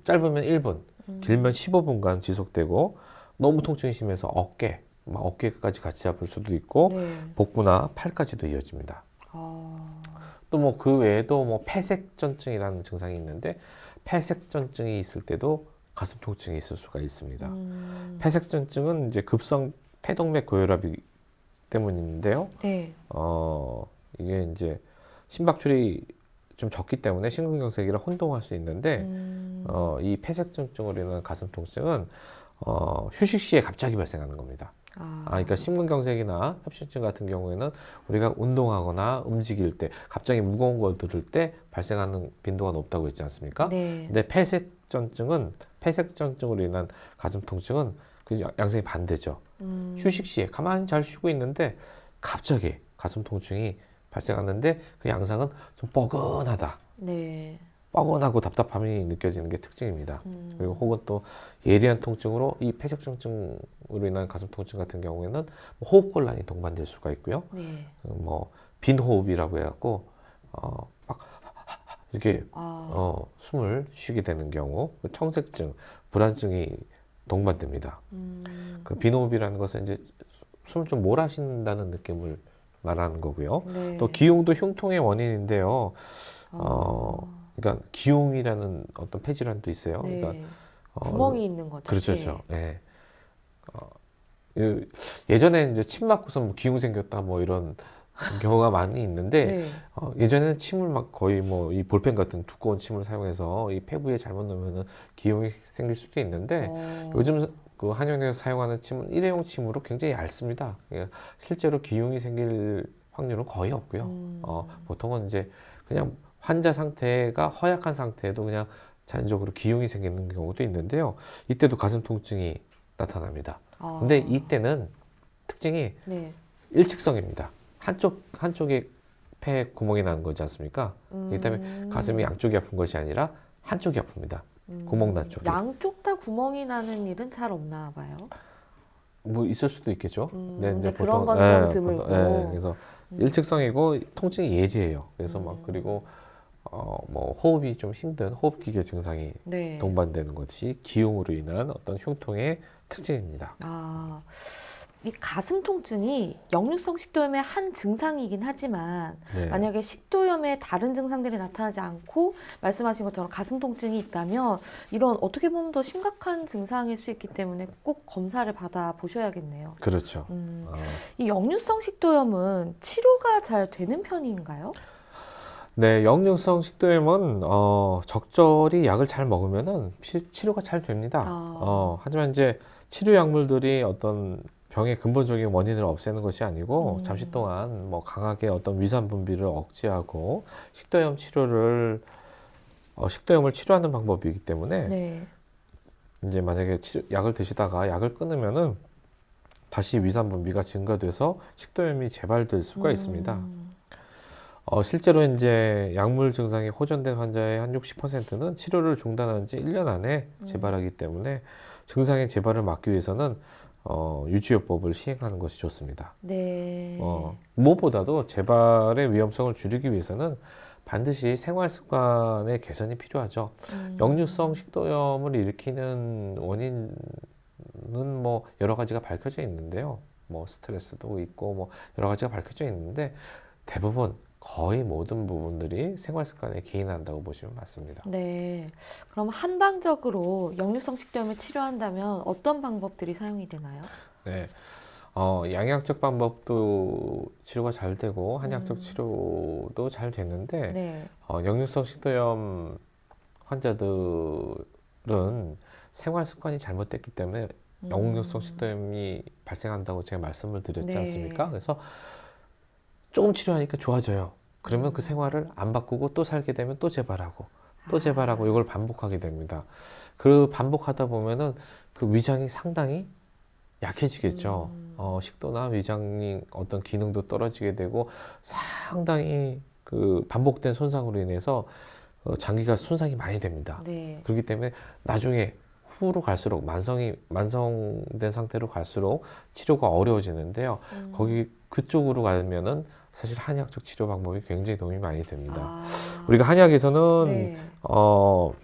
짧으면 1분, 길면 15분간 지속되고 너무 통증이 심해서 어깨까지 같이 아플 수도 있고 네. 복부나 팔까지도 이어집니다. 또 뭐 그 외에도 뭐 폐색전증이라는 증상이 있는데 폐색전증이 있을 때도 가슴 통증이 있을 수가 있습니다. 폐색전증은 이제 급성 폐동맥 고혈압이 때문인데요. 네. 이게 이제 심박출이 좀 적기 때문에 심근경색이라 혼동할 수 있는데 이 폐색전증으로 인한 가슴 통증은 휴식 시에 갑자기 발생하는 겁니다. 그러니까 심근경색이나 협심증 같은 경우에는 우리가 운동하거나 움직일 때 갑자기 무거운 걸 들을 때 발생하는 빈도가 높다고 했지 않습니까? 네. 근데 폐색전증으로 인한 가슴 통증은 그 양상이 반대죠. 휴식 시에 가만히 잘 쉬고 있는데 갑자기 가슴 통증이 발생하는데 그 양상은 좀 뻐근하다. 네. 뻐근하고 답답함이 느껴지는 게 특징입니다. 그리고 혹은 또 예리한 통증으로 이 폐색전증으로 인한 가슴 통증 같은 경우에는 호흡곤란이 동반될 수가 있고요. 네. 뭐 빈호흡이라고 해갖고 막 이렇게 숨을 쉬게 되는 경우, 청색증, 불안증이 동반됩니다. 그 빈호흡이라는 것은 이제 숨을 좀 몰아쉰다는 느낌을 말하는 거고요. 네. 또 기흉도 흉통의 원인인데요. 그러니까 기흉이라는 어떤 폐질환도 있어요. 네. 그러니까 구멍이 있는 거죠. 그렇죠, 네. 그렇죠. 예. 예전에 이제 침 맞고서 뭐 기흉 생겼다 뭐 이런 경우가 많이 있는데 네. 예전에는 침을 막 거의 뭐 이 볼펜 같은 두꺼운 침을 사용해서 이 폐부에 잘못 넣으면은 기흉이 생길 수도 있는데 요즘 그 한의원에서 사용하는 침은 일회용 침으로 굉장히 얇습니다. 실제로 기흉이 생길 확률은 거의 없고요. 보통은 이제 그냥 환자 상태가 허약한 상태에도 그냥 자연적으로 기흉이 생기는 경우도 있는데요. 이때도 가슴 통증이 나타납니다. 근데 이때는 특징이 네. 일직성입니다. 한쪽에 폐에 구멍이 나는 거지 않습니까? 그렇기 때문에 가슴이 양쪽이 아픈 것이 아니라 한쪽이 아픕니다. 구멍 난 쪽이. 양쪽 다 구멍이 나는 일은 잘 없나 봐요. 뭐 있을 수도 있겠죠. 근데 그런 건 좀 드물고. 그래서 일직성이고 통증이 예지예요. 그래서 막 그리고 뭐 호흡이 좀 힘든 호흡기계 증상이 네. 동반되는 것이 기흉으로 인한 어떤 흉통의 특징입니다. 이 가슴 통증이 역류성 식도염의 한 증상이긴 하지만 네. 만약에 식도염의 다른 증상들이 나타나지 않고 말씀하신 것처럼 가슴 통증이 있다면 이런 어떻게 보면 더 심각한 증상일 수 있기 때문에 꼭 검사를 받아 보셔야겠네요. 그렇죠. 이 역류성 식도염은 치료가 잘 되는 편인가요? 네, 역류성 식도염은 적절히 약을 잘 먹으면은 치료가 잘 됩니다. 하지만 이제 치료 약물들이 어떤 병의 근본적인 원인을 없애는 것이 아니고 잠시 동안 뭐 강하게 어떤 위산 분비를 억제하고 식도염을 치료하는 방법이기 때문에 네. 이제 만약에 약을 드시다가 약을 끊으면은 다시 위산 분비가 증가돼서 식도염이 재발될 수가 있습니다. 실제로 이제 약물 증상이 호전된 환자의 한 60%는 치료를 중단한 지 1년 안에 재발하기 때문에 증상의 재발을 막기 위해서는 유지요법을 시행하는 것이 좋습니다. 네. 무엇보다도 재발의 위험성을 줄이기 위해서는 반드시 생활 습관의 개선이 필요하죠. 역류성 식도염을 일으키는 원인은 뭐 여러 가지가 밝혀져 있는데요. 뭐 스트레스도 있고 뭐 여러 가지가 밝혀져 있는데 대부분 거의 모든 부분들이 생활 습관에 기인한다고 보시면 맞습니다. 네. 그럼 한방적으로 역류성 식도염을 치료한다면 어떤 방법들이 사용이 되나요? 네. 양약적 방법도 치료가 잘 되고 한약적 치료도 잘 되는데 네. 역류성 식도염 환자들은 생활 습관이 잘못됐기 때문에 역류성 식도염이 발생한다고 제가 말씀을 드렸지 네. 않습니까? 그래서 조금 치료하니까 좋아져요. 그러면 그 생활을 안 바꾸고 또 살게 되면 또 재발하고 또 재발하고 이걸 반복하게 됩니다. 그 반복하다 보면은 그 위장이 상당히 약해지겠죠. 식도나 위장이 어떤 기능도 떨어지게 되고 상당히 그 반복된 손상으로 인해서 장기가 손상이 많이 됩니다. 네. 그렇기 때문에 나중에 후로 갈수록 만성된 상태로 갈수록 치료가 어려워지는데요. 거기 그쪽으로 가면은 사실 한의학적 치료 방법이 굉장히 도움이 많이 됩니다. 우리가 한의학에서는 네.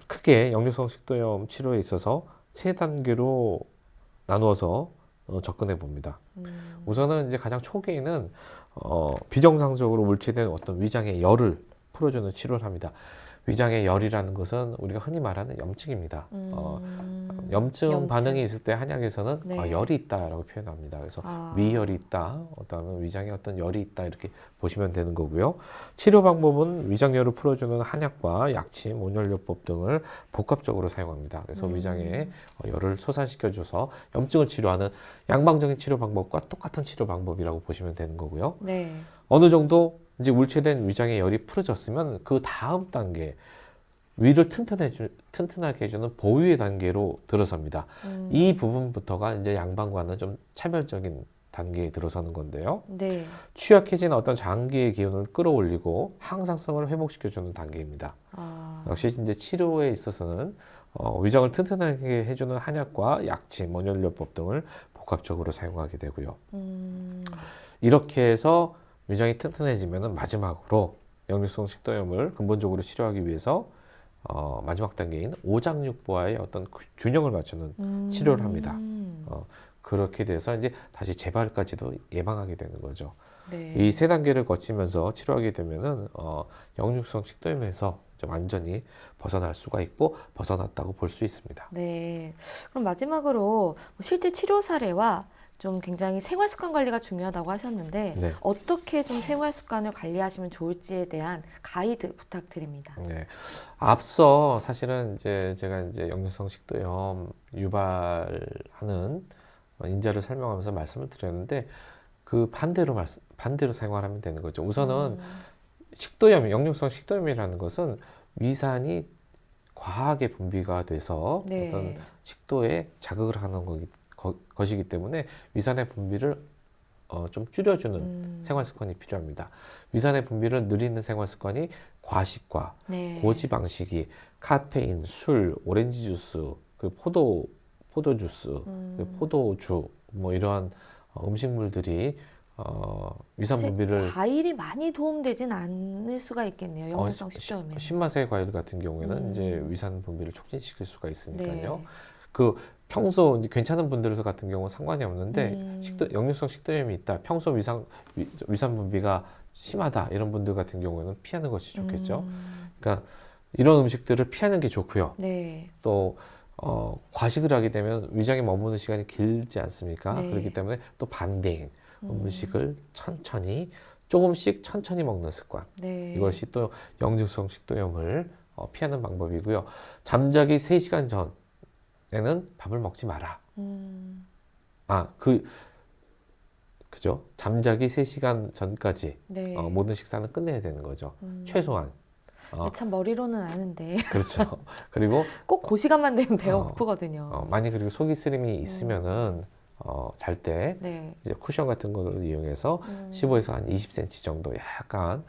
크게 역류성 식도염 치료에 있어서 세 단계로 나누어서 접근해 봅니다. 우선은 이제 가장 초기에는 비정상적으로 물체된 어떤 위장의 열을 풀어주는 치료를 합니다. 위장의 열이라는 것은 우리가 흔히 말하는 염증입니다. 염증 반응이 있을 때 한약에서는 네. 열이 있다라고 표현합니다. 그래서 위열이 있다, 어떤 위장에 어떤 열이 있다 이렇게 보시면 되는 거고요. 치료 방법은 위장열을 풀어주는 한약과 약침, 온열요법 등을 복합적으로 사용합니다. 그래서 위장에 열을 솟아시켜줘서 염증을 치료하는 양방적인 치료 방법과 똑같은 치료 방법이라고 보시면 되는 거고요. 네. 어느 정도 이제 물체된 위장의 열이 풀어졌으면 그 다음 단계 위를 튼튼하게 해주는 보유의 단계로 들어섭니다. 이 부분부터가 이제 양방과는 좀 차별적인 단계에 들어서는 건데요. 네. 취약해진 어떤 장기의 기운을 끌어올리고 항상성을 회복시켜주는 단계입니다. 역시 이제 치료에 있어서는 위장을 튼튼하게 해주는 한약과 약침, 온열요법 등을 복합적으로 사용하게 되고요. 이렇게 해서 위장이 튼튼해지면 마지막으로 역류성 식도염을 근본적으로 치료하기 위해서 마지막 단계인 오장육부와의 어떤 균형을 맞추는 치료를 합니다. 그렇게 돼서 이제 다시 재발까지도 예방하게 되는 거죠. 네. 이 세 단계를 거치면서 치료하게 되면은 역류성 식도염에서 좀 완전히 벗어날 수가 있고 벗어났다고 볼 수 있습니다. 네. 그럼 마지막으로 뭐 실제 치료 사례와 좀 굉장히 생활 습관 관리가 중요하다고 하셨는데 네. 어떻게 좀 생활 습관을 관리하시면 좋을지에 대한 가이드 부탁드립니다. 네. 앞서 사실은 이제 제가 이제 역류성 식도염 유발하는 인자를 설명하면서 말씀을 드렸는데 그 반대로 생활하면 되는 거죠. 우선은 식도염, 역류성 식도염이라는 것은 위산이 과하게 분비가 돼서 네. 어떤 식도에 자극을 하는 것이기 때문에 위산의 분비를 좀 줄여주는 생활 습관이 필요합니다. 위산의 분비를 늘리는 생활 습관이 과식과 네. 고지방식이 카페인, 술, 오렌지 주스, 그 포도 주스, 그 포도주 뭐 이러한 음식물들이 위산 분비를 과일이 많이 도움되진 않을 수가 있겠네요. 역류성 식도염에. 신맛의 과일 같은 경우에는 이제 위산 분비를 촉진시킬 수가 있으니까요. 네. 그 평소 이제 괜찮은 분들 같은 경우는 상관이 없는데 역류성 식도염이 있다. 평소 위산 분비가 심하다. 이런 분들 같은 경우에는 피하는 것이 좋겠죠. 그러니까 이런 음식들을 피하는 게 좋고요. 네. 또 과식을 하게 되면 위장에 머무는 시간이 길지 않습니까? 네. 그렇기 때문에 또 반대인 음식을 조금씩 천천히 먹는 습관. 네. 이것이 또 역류성 식도염을 피하는 방법이고요. 잠자기 3시간 전에는 밥을 먹지 마라. 그죠? 잠자기 3시간 전까지 네. 모든 식사는 끝내야 되는 거죠. 최소한. 참 머리로는 아는데 그렇죠. 그리고 꼭 그 시간만 되면 배가 고프거든요. 만약 그리고 속이 쓰림이 있으면은 잘 때 네. 이제 쿠션 같은 거를 이용해서 15에서 한 20cm 정도 약간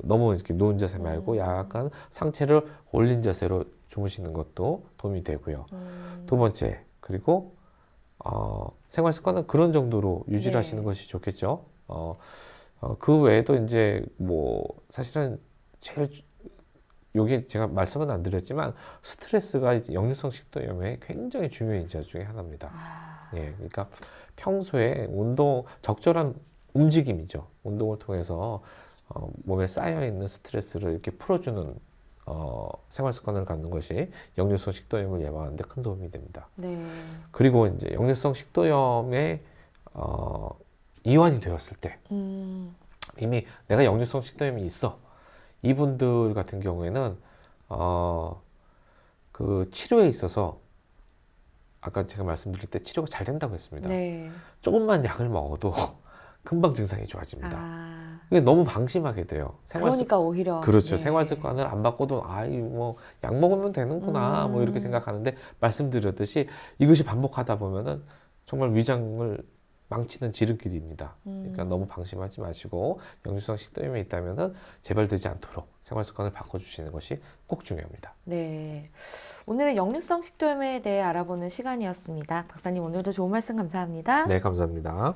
너무 이렇게 누운 자세 말고 약간 상체를 올린 자세로 주무시는 것도 도움이 되고요. 두 번째, 그리고 생활 습관은 그런 정도로 유지를 네. 하시는 것이 좋겠죠. 그 외에도 이제 뭐 사실은 제일 여기 제가 말씀은 안 드렸지만 스트레스가 이제 역류성 식도염의 굉장히 중요한 인자 중에 하나입니다. 예, 그러니까 평소에 적절한 움직임이죠. 운동을 통해서 몸에 쌓여있는 스트레스를 이렇게 풀어주는 생활 습관을 갖는 것이 역류성 식도염을 예방하는 데 큰 도움이 됩니다. 네. 그리고 이제 역류성 식도염에 이완이 되었을 때 이미 내가 역류성 식도염이 있어. 이분들 같은 경우에는 그 치료에 있어서 아까 제가 말씀드릴 때 치료가 잘 된다고 했습니다. 네. 조금만 약을 먹어도 금방 증상이 좋아집니다. 아, 이게 너무 방심하게 돼요. 그러니까 오히려. 그렇죠. 네. 생활 습관을 안 바꿔도 뭐 약 먹으면 되는구나 뭐 이렇게 생각하는데 말씀드렸듯이 이것이 반복하다 보면은 정말 위장을 망치는 지름길입니다. 그러니까 너무 방심하지 마시고 역류성 식도염이 있다면은 재발되지 않도록 생활 습관을 바꿔주시는 것이 꼭 중요합니다. 네. 오늘은 역류성 식도염에 대해 알아보는 시간이었습니다. 박사님 오늘도 좋은 말씀 감사합니다. 네, 감사합니다.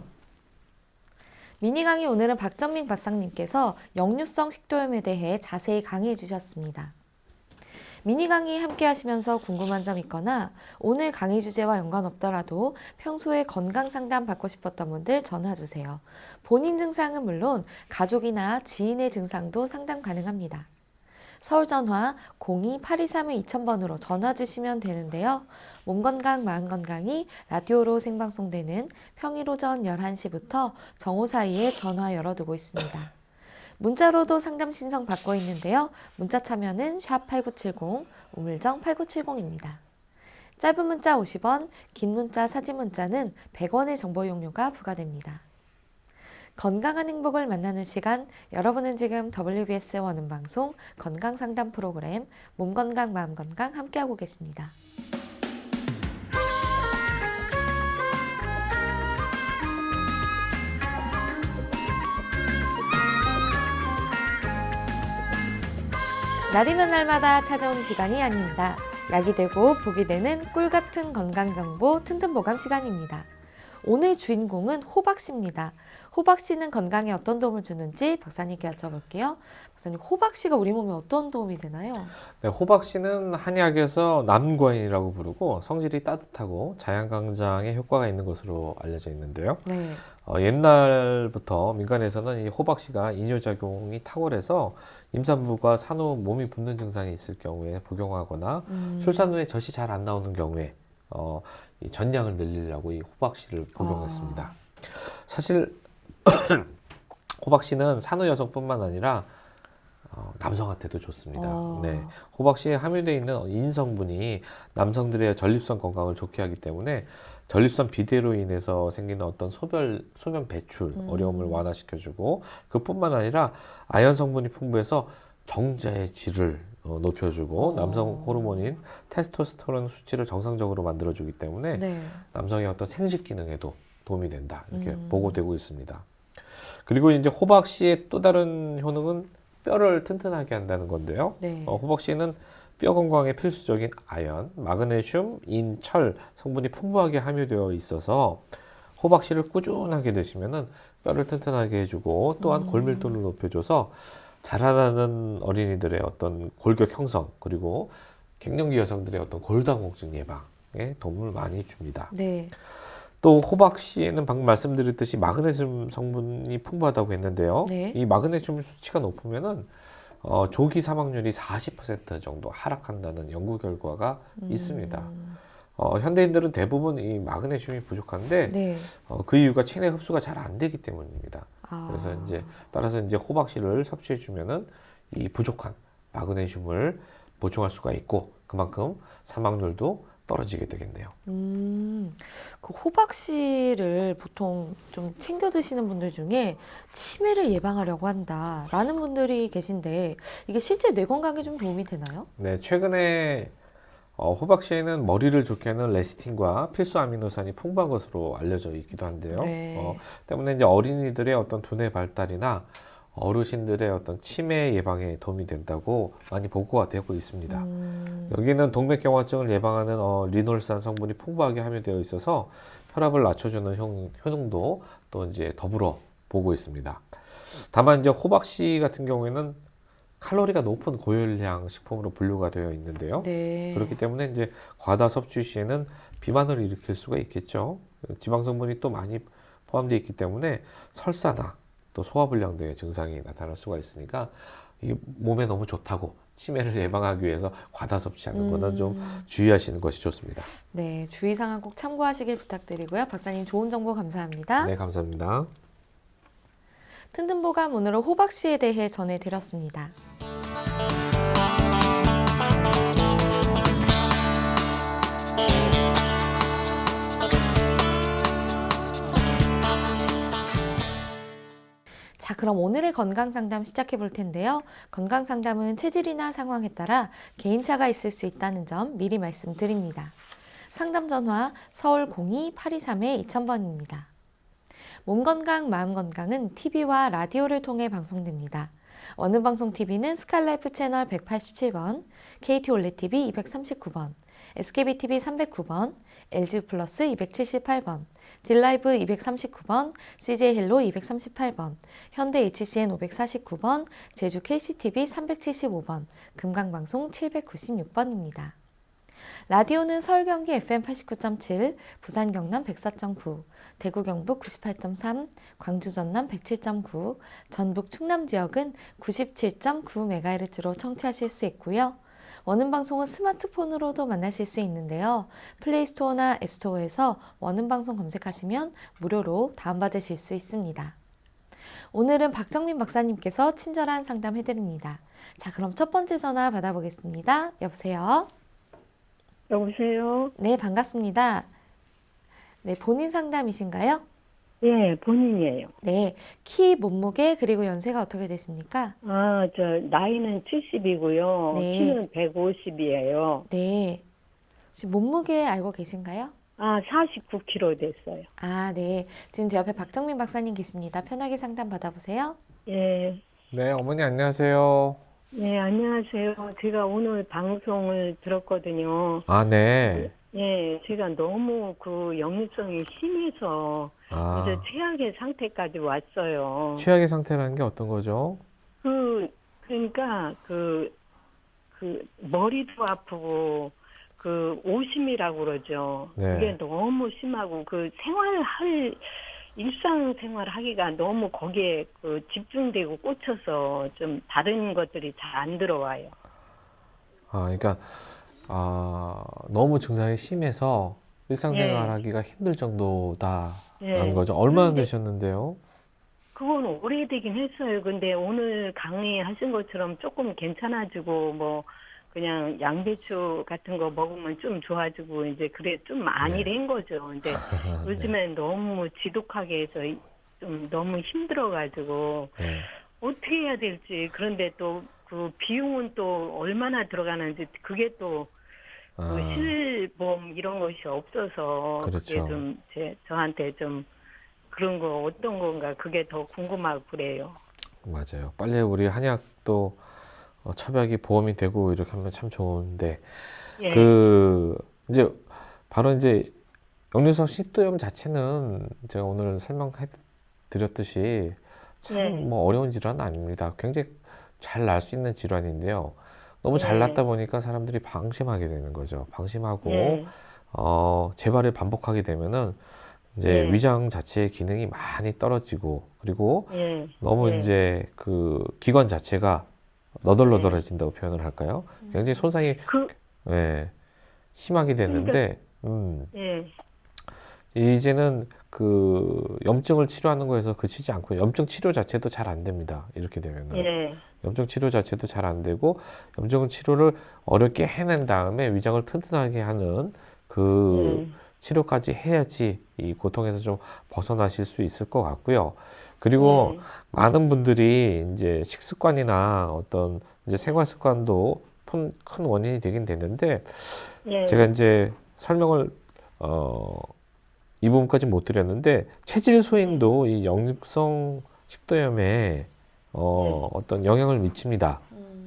미니 강의 오늘은 박전민 박사님께서 역류성 식도염에 대해 자세히 강의해 주셨습니다. 미니 강의 함께 하시면서 궁금한 점 있거나 오늘 강의 주제와 연관없더라도 평소에 건강 상담 받고 싶었던 분들 전화 주세요. 본인 증상은 물론 가족이나 지인의 증상도 상담 가능합니다. 서울 전화 02-823-2000번으로 전화 주시면 되는데요. 몸건강 마음건강이 라디오로 생방송되는 평일 오전 11시부터 정오 사이에 전화 열어두고 있습니다. 문자로도 상담 신청 받고 있는데요. 문자 참여는 샵8970, 우물정 8970입니다. 짧은 문자 50원, 긴 문자 사진 문자는 100원의 정보 용료가 부과됩니다. 건강한 행복을 만나는 시간, 여러분은 지금 WBS 원음 방송 건강상담 프로그램 몸건강 마음건강 함께하고 계십니다. 날이면 날마다 찾아오는 시간이 아닙니다. 약이 되고 복이 되는 꿀같은 건강정보 튼튼보감 시간입니다. 오늘 주인공은 호박씨입니다. 호박씨는 건강에 어떤 도움을 주는지 박사님께 여쭤볼게요. 박사님, 호박씨가 우리 몸에 어떤 도움이 되나요? 네, 호박씨는 한약에서 남과인이라고 부르고 성질이 따뜻하고 자양강장에 효과가 있는 것으로 알려져 있는데요. 네. 옛날부터 민간에서는 이 호박씨가 이뇨작용이 탁월해서 임산부가 산후 몸이 붓는 증상이 있을 경우에 복용하거나 출산 후에 젖이 잘 안 나오는 경우에 이 전량을 늘리려고 이 호박씨를 복용했습니다. 사실 호박씨는 산후 여성뿐만 아니라 남성한테도 좋습니다. 네, 호박씨에 함유되어 있는 인성분이 남성들의 전립선 건강을 좋게 하기 때문에 전립선 비대로 인해서 생기는 어떤 소변 배출 어려움을 완화시켜주고 그뿐만 아니라 아연 성분이 풍부해서 정자의 질을 높여주고 남성 호르몬인 테스토스테론 수치를 정상적으로 만들어주기 때문에 네. 남성의 어떤 생殖 기능에도 도움이 된다 이렇게 보고되고 있습니다. 그리고 이제 호박씨의 또 다른 효능은 뼈를 튼튼하게 한다는 건데요. 네. 호박씨는 뼈 건강에 필수적인 아연, 마그네슘, 인, 철 성분이 풍부하게 함유되어 있어서 호박씨를 꾸준하게 드시면은 뼈를 튼튼하게 해주고 또한 골밀도를 높여줘서 자라나는 어린이들의 어떤 골격 형성 그리고 갱년기 여성들의 어떤 골다공증 예방에 도움을 많이 줍니다. 네. 또 호박씨에는 방금 말씀드렸듯이 마그네슘 성분이 풍부하다고 했는데요. 네. 이 마그네슘 수치가 높으면은 조기 사망률이 40% 정도 하락한다는 연구 결과가 있습니다. 현대인들은 대부분 이 마그네슘이 부족한데 네. 그 이유가 체내 흡수가 잘 안 되기 때문입니다. 아. 그래서 따라서 호박씨를 섭취해 주면은 이 부족한 마그네슘을 보충할 수가 있고 그만큼 사망률도 떨어지게 되겠네요. 그 호박씨를 보통 좀 챙겨 드시는 분들 중에 치매를 예방하려고 한다라는 분들이 계신데 이게 실제 뇌 건강에 좀 도움이 되나요? 네, 최근에 호박씨에는 머리를 좋게 하는 레시틴과 필수 아미노산이 풍부한 것으로 알려져 있기도 한데요. 네. 때문에 이제 어린이들의 어떤 두뇌 발달이나 어르신들의 어떤 치매 예방에 도움이 된다고 많이 보고가 되고 있습니다. 여기는 동맥경화증을 예방하는 리놀산 성분이 풍부하게 함유되어 있어서 혈압을 낮춰주는 효능도 또 이제 더불어 보고 있습니다. 다만 이제 호박씨 같은 경우에는 칼로리가 높은 고열량 식품으로 분류가 되어 있는데요. 네. 그렇기 때문에 이제 과다 섭취 시에는 비만을 일으킬 수가 있겠죠. 지방 성분이 또 많이 포함되어 있기 때문에 설사나 또 소화불량 등의 증상이 나타날 수가 있으니까 이게 몸에 너무 좋다고 치매를 예방하기 위해서 과다 섭취하는 거는 좀 주의하시는 것이 좋습니다. 네, 주의사항 꼭 참고하시길 부탁드리고요. 박사님 좋은 정보 감사합니다. 네, 감사합니다. 튼튼보감 오늘은 호박씨에 대해 전해드렸습니다. 자, 그럼 오늘의 건강상담 시작해 볼 텐데요. 건강상담은 체질이나 상황에 따라 개인차가 있을 수 있다는 점 미리 말씀드립니다. 상담 전화 서울 02-823-2000번입니다. 몸건강, 마음건강은 TV와 라디오를 통해 방송됩니다. 원음방송 TV는 스칼라이프 채널 187번, KT 올레TV 239번, SKBTV 309번, LG 플러스 278번, 딜라이브 239번, CJ 헬로 238번, 현대 HCN 549번, 제주 KCTV 375번, 금강방송 796번입니다. 라디오는 서울 경기 FM 89.7, 부산 경남 104.9, 대구 경북 98.3, 광주 전남 107.9, 전북 충남 지역은 97.9MHz로 청취하실 수 있고요. 원음방송은 스마트폰으로도 만나실 수 있는데요. 플레이스토어나 앱스토어에서 원음방송 검색하시면 무료로 다운받으실 수 있습니다. 오늘은 박정민 박사님께서 친절한 상담해드립니다. 자, 그럼 첫 번째 전화 받아보겠습니다. 여보세요? 여보세요? 네, 반갑습니다. 네, 본인 상담이신가요? 예, 본인이에요. 네, 키, 몸무게, 그리고 연세가 어떻게 되십니까? 아, 나이는 70이고요. 네. 키는 150이에요. 네. 지금 몸무게 알고 계신가요? 아, 49kg 됐어요. 아, 네. 지금 제 옆에 박정민 박사님 계십니다. 편하게 상담 받아보세요. 예. 네, 어머니 안녕하세요. 네, 안녕하세요. 제가 오늘 방송을 들었거든요. 아, 네. 예, 제가 너무 그 역류성이 심해서 아, 이제 최악의 상태까지 왔어요. 최악의 상태라는 게 어떤 거죠? 그러니까 머리도 아프고 오심이라고 그러죠. 네. 그게 너무 심하고 일상생활 하기가 너무 거기에 집중되고 꽂혀서 좀 다른 것들이 잘 안 들어와요. 그러니까 너무 증상이 심해서 일상생활 예. 하기가 힘들 정도다라는 예. 거죠. 얼마나 그런데 되셨는데요? 그건 오래되긴 했어요. 근데 오늘 강의하신 것처럼 조금 괜찮아지고 그냥 양배추 같은 거 먹으면 좀 좋아지고 이제 그래 좀 많이 된 거죠. 근데 네. 요즘엔 너무 지독하게 해서 좀 너무 힘들어가지고 네. 어떻게 해야 될지. 그런데 또 그 비용은 또 얼마나 들어가는지 그게 또 실보험 이런 것이 없어서 그렇죠. 그게 좀 저한테 좀 그런 거 어떤 건가 그게 더 궁금하고 그래요. 맞아요. 빨리 우리 한약도 처방이 보험이 되고 이렇게 하면 참 좋은데 예. 이제 바로 이제 역류성 식도염 자체는 제가 오늘 설명해 드렸듯이 참 네. 어려운 질환은 아닙니다. 굉장히 잘 날 수 있는 질환인데요. 너무 잘 네. 났다 보니까 사람들이 방심하게 되는 거죠. 방심하고 예. 재발을 반복하게 되면은 이제 네. 위장 자체의 기능이 많이 떨어지고 그리고 예. 너무 예. 이제 그 기관 자체가 너덜너덜해진다고 표현을 할까요? 굉장히 손상이 심하게 되는데 예. 이제는 그 염증을 치료하는 거에서 그치지 않고 염증 치료 자체도 잘 안 됩니다. 이렇게 되면은 예. 염증 치료 자체도 잘 안 되고 염증 치료를 어렵게 해낸 다음에 위장을 튼튼하게 하는 치료까지 해야지 이 고통에서 좀 벗어나실 수 있을 것 같고요. 그리고 많은 분들이 이제 식습관이나 어떤 이제 생활 습관도 큰 원인이 되긴 되는데 예. 제가 이제 설명을 이 부분까지 못 드렸는데 체질 소인도 이 역류성 식도염에 어떤 영향을 미칩니다.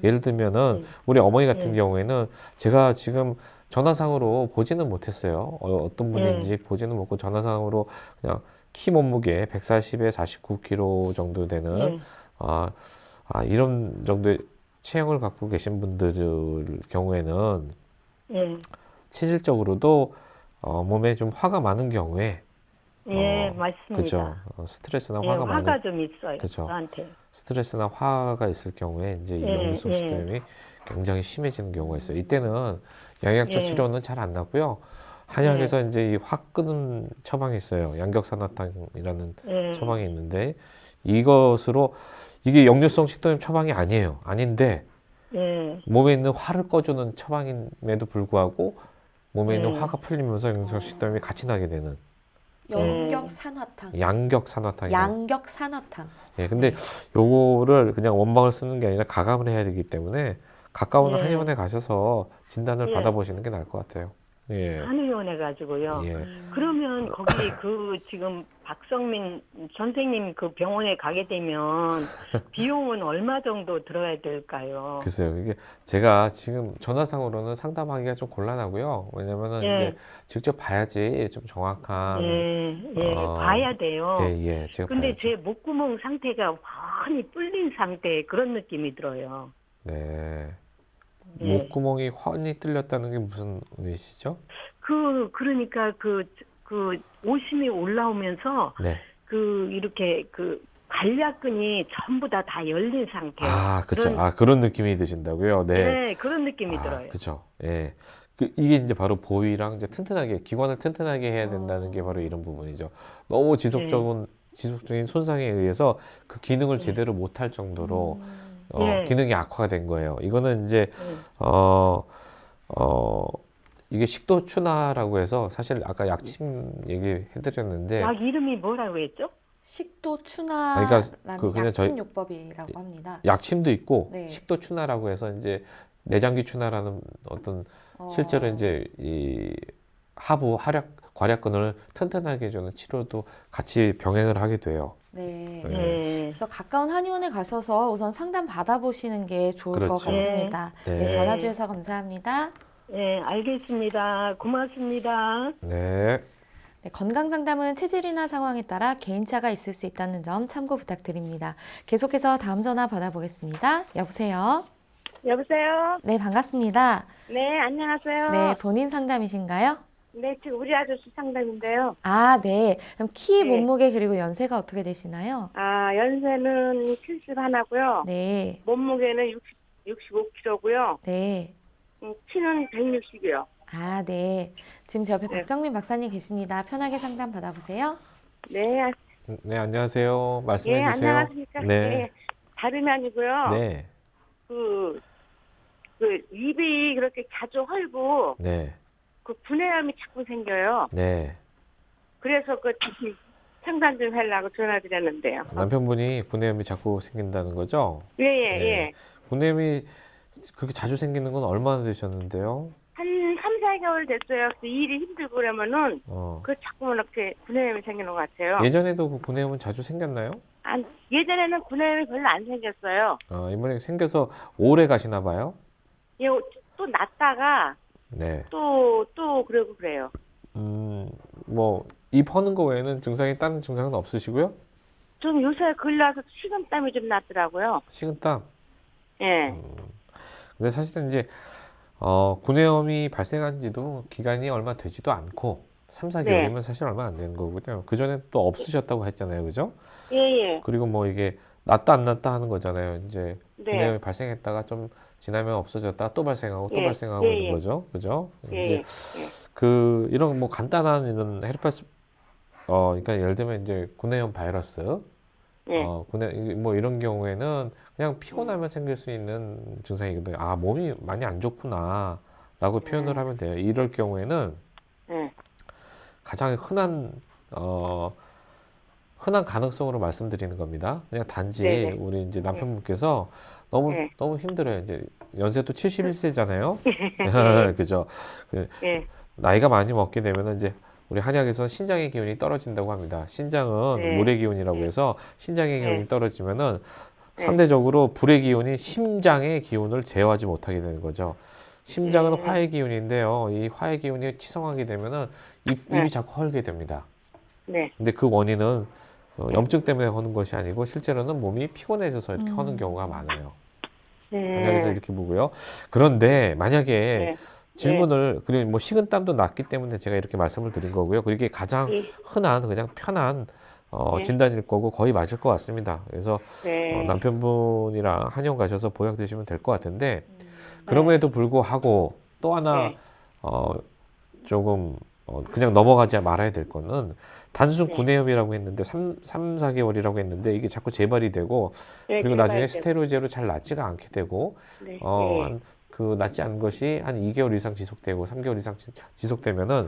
예를 들면은 우리 어머니 같은 경우에는 제가 지금 전화상으로 보지는 못했어요. 어떤 분인지 보지는 못고 전화상으로 그냥 키 몸무게 140에 49kg 정도 되는 이런 정도의 체형을 갖고 계신 분들 경우에는 체질적으로도 몸에 좀 화가 많은 경우에 예, 맞습니다. 그죠. 스트레스나 예, 화가 화가 많은, 좀 있어요, 그죠. 저한테. 스트레스나 화가 있을 경우에 이제 이 예, 역류성 예. 식도염이 굉장히 심해지는 경우가 있어요. 이때는 양약적 예. 치료는 잘 안 나고요. 한약에서 이제 이 확 끄는 처방이 있어요. 양격산화탕이라는 예. 처방이 있는데 이것으로 이게 역류성 식도염 처방이 아니에요. 아닌데 예. 몸에 있는 화를 꺼주는 처방임에도 불구하고 몸에 있는 예. 화가 풀리면서 역류성 식도염이 같이 나게 되는 연격산화탕, 양격산화탕이에요. 양격산화탕. 예, 근데 요거를 그냥 원방을 쓰는 게 아니라 가감을 해야 되기 때문에 가까운 예. 한의원에 가셔서 진단을 예. 받아보시는 게 나을 것 같아요. 예. 한의원에 가지고요. 예. 그러면 거기 그 지금 박성민 선생님 그 병원에 가게 되면 비용은 얼마 정도 들어야 될까요? 글쎄요. 이게 제가 지금 전화상으로는 상담하기가 좀 곤란하고요. 왜냐면은 예. 이제 직접 봐야지 좀 정확한 예, 어, 봐야 돼요. 예, 제가 근데 봐야죠. 제 목구멍 상태가 환히 뿔린 상태 그런 느낌이 들어요. 네. 예. 목구멍이 환히 뚫렸다는 게 무슨 의미시죠? 그러니까 그 오심이 올라오면서 네. 이렇게 관략근이 전부 다 열린 상태. 아, 그렇죠. 그런- 그런 느낌이 드신다고요? 네. 네, 그런 느낌이 들어요. 그렇죠. 예. 이게 이제 바로 보위랑 이제 튼튼하게, 기관을 튼튼하게 해야 된다는 게 바로 이런 부분이죠. 너무 지속적인 손상에 의해서 그 기능을 제대로 못할 정도로 예. 기능이 악화가 된 거예요. 이거는 이제 네. 이게 식도추나라고 해서 사실 아까 약침 얘기해드렸는데 약 이름이 뭐라고 했죠? 식도추나라는 그러니까 그냥 약침요법이라고 합니다. 약침도 있고 네. 식도추나라고 해서 이제 내장기 추나라는 어떤 실제로 이제 이 하부 괄약근을 튼튼하게 해주는 치료도 같이 병행을 하게 돼요. 네. 네. 네. 그래서 가까운 한의원에 가셔서 우선 상담 받아보시는 게 좋을 것 그렇죠. 같습니다. 네. 네, 전화 주셔서 감사합니다. 네, 알겠습니다. 고맙습니다. 네. 네, 건강 상담은 체질이나 상황에 따라 개인차가 있을 수 있다는 점 참고 부탁드립니다. 계속해서 다음 전화 받아보겠습니다. 여보세요? 여보세요? 네, 반갑습니다. 네, 안녕하세요. 네, 본인 상담이신가요? 네, 지금 우리 아저씨 상담인데요. 아, 네. 그럼 키, 네. 몸무게, 그리고 연세가 어떻게 되시나요? 연세는 70 하나고요. 네, 몸무게는 65kg고요. 네. 키는 160이요. 아, 네. 지금 제 옆에 네. 박정민 박사님 계십니다. 편하게 상담 받아보세요. 네, 네, 안녕하세요. 말씀해 예, 주세요. 안녕하십니까? 네. 다름이 아니고요. 네. 그 입이 그렇게 자주 헐고, 네. 그 분해염이 자꾸 생겨요. 네. 그래서 상담 좀 하려고 전화드렸는데요. 남편분이 구내염이 자꾸 생긴다는 거죠? 예, 네. 예. 구내염이 그렇게 자주 생기는 건 얼마나 되셨는데요? 한 3, 4개월 됐어요. 그래서 일이 힘들고 그러면은, 자꾸만 이렇게 분해염이 생기는 것 같아요. 예전에도 그 구내염은 자주 생겼나요? 예전에는 구내염이 별로 안 생겼어요. 이번에 생겨서 오래 가시나 봐요? 예, 또 났다가 네. 또 그러고 그래요. 뭐, 입 허는 거 외에는 다른 증상은 없으시고요? 좀 요새 걸려서 식은땀이 좀 났더라고요. 식은땀. 예. 근데 사실은 이제, 구내염이 발생한 지도 기간이 얼마 되지도 않고, 3, 4개월이면 사실 얼마 안 되는 거거든요. 그전에 또 없으셨다고 했잖아요. 그죠? 예, 예. 그리고 뭐 이게 났다 안 났다 하는 거잖아요. 이제 네. 구내염이 발생했다가 좀 지나면 없어졌다가 또 발생하고 또 예, 발생하고 예, 있는 예. 거죠. 그죠? 예, 이제 예. 이런 뭐 간단한 이런 헤르페스 그러니까 예를 들면 이제 구내염 바이러스 예. 뭐 이런 경우에는 그냥 피곤하면 생길 수 있는 증상이거든요. 아, 몸이 많이 안 좋구나라고 표현을 하면 돼요. 이럴 경우에는 예. 가장 흔한 가능성으로 말씀드리는 겁니다. 그냥 단지 네네. 우리 이제 남편분께서 너무 네. 너무 힘들어요. 이제 연세도 71세잖아요. 그죠? 예. 나이가 많이 먹게 되면은 이제 우리 한약에서 신장의 기운이 떨어진다고 합니다. 신장은 네. 물의 기운이라고 네. 해서 신장의 기운이 네. 떨어지면은 네. 상대적으로 불의 기운이 심장의 기운을 제어하지 못하게 되는 거죠. 심장은 네. 화의 기운인데요. 이 화의 기운이 치성하게 되면은 네. 입이 자꾸 헐게 됩니다. 네. 근데 그 원인은 염증 때문에 허는 것이 아니고 실제로는 몸이 피곤해져서 이렇게 허는 경우가 많아요. 한약에서 네. 이렇게 보고요. 그런데 만약에 네. 질문을 그리고 뭐 식은땀도 났기 때문에 제가 이렇게 말씀을 드린 거고요. 그리고 이게 가장 예. 흔한 그냥 편한 네. 진단일 거고 거의 맞을 것 같습니다. 그래서 네. 남편분이랑 한의원 가셔서 보약 드시면 될 것 같은데 그럼에도 불구하고 또 하나 네. 조금 그냥 넘어가지 말아야 될 거는 단순 네. 구내염이라고 했는데 3, 4개월이라고 했는데 이게 자꾸 재발이 되고 네, 그리고 나중에 재발되고. 스테로이드로 잘 낫지가 않게 되고 네. 그 낫지 않은 것이 한 2개월 이상 지속되고 3개월 이상 지속되면은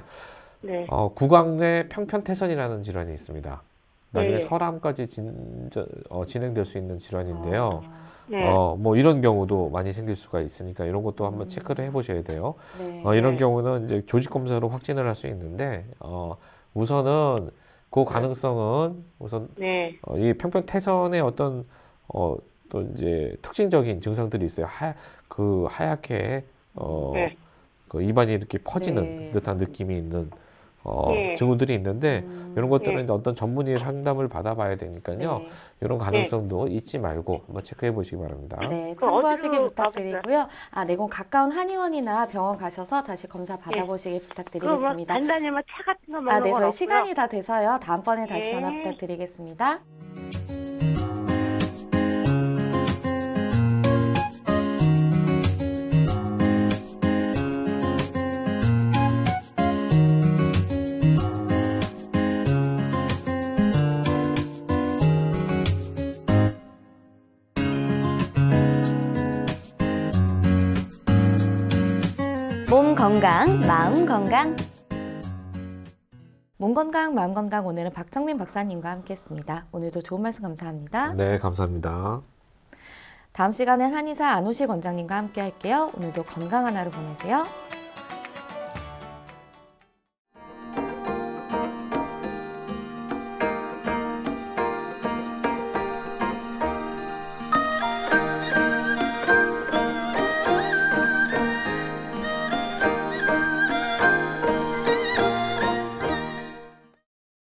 네. 구강내 평편태선이라는 질환이 있습니다. 나중에 네. 설암까지 진행될 수 있는 질환인데요. 네. 뭐 이런 경우도 많이 생길 수가 있으니까 이런 것도 한번 체크를 해보셔야 돼요. 네. 이런 네. 경우는 이제 조직 검사로 확진을 할 수 있는데 우선은 그 가능성은 우선 네. 이 평편태선의 어떤 또 이제 특징적인 증상들이 있어요. 하얗게 네. 그 입안이 이렇게 퍼지는 네. 듯한 느낌이 있는 네. 증후들이 있는데 이런 것들은 네. 이제 어떤 전문의의 상담을 받아봐야 되니까요. 네. 이런 가능성도 잊지 말고 한번 체크해 보시기 바랍니다. 네, 그럼 참고하시길 어디로 부탁드리고요. 내공 가까운 한의원이나 병원 가셔서 다시 검사 받아보시길 그럼 부탁드리겠습니다. 단단히만 차 같은 거 먹는 네, 건 저희 없고요. 시간이 다 돼서요. 다음번에 다시 예. 전화 부탁드리겠습니다. 몸 건강, 마음 건강. 몸 건강, 마음 건강 오늘은 박정민 박사님과 함께했습니다. 오늘도 좋은 말씀 감사합니다. 네, 감사합니다. 다음 시간엔 한의사 안우식 원장님과 함께할게요. 오늘도 건강한 하루 보내세요.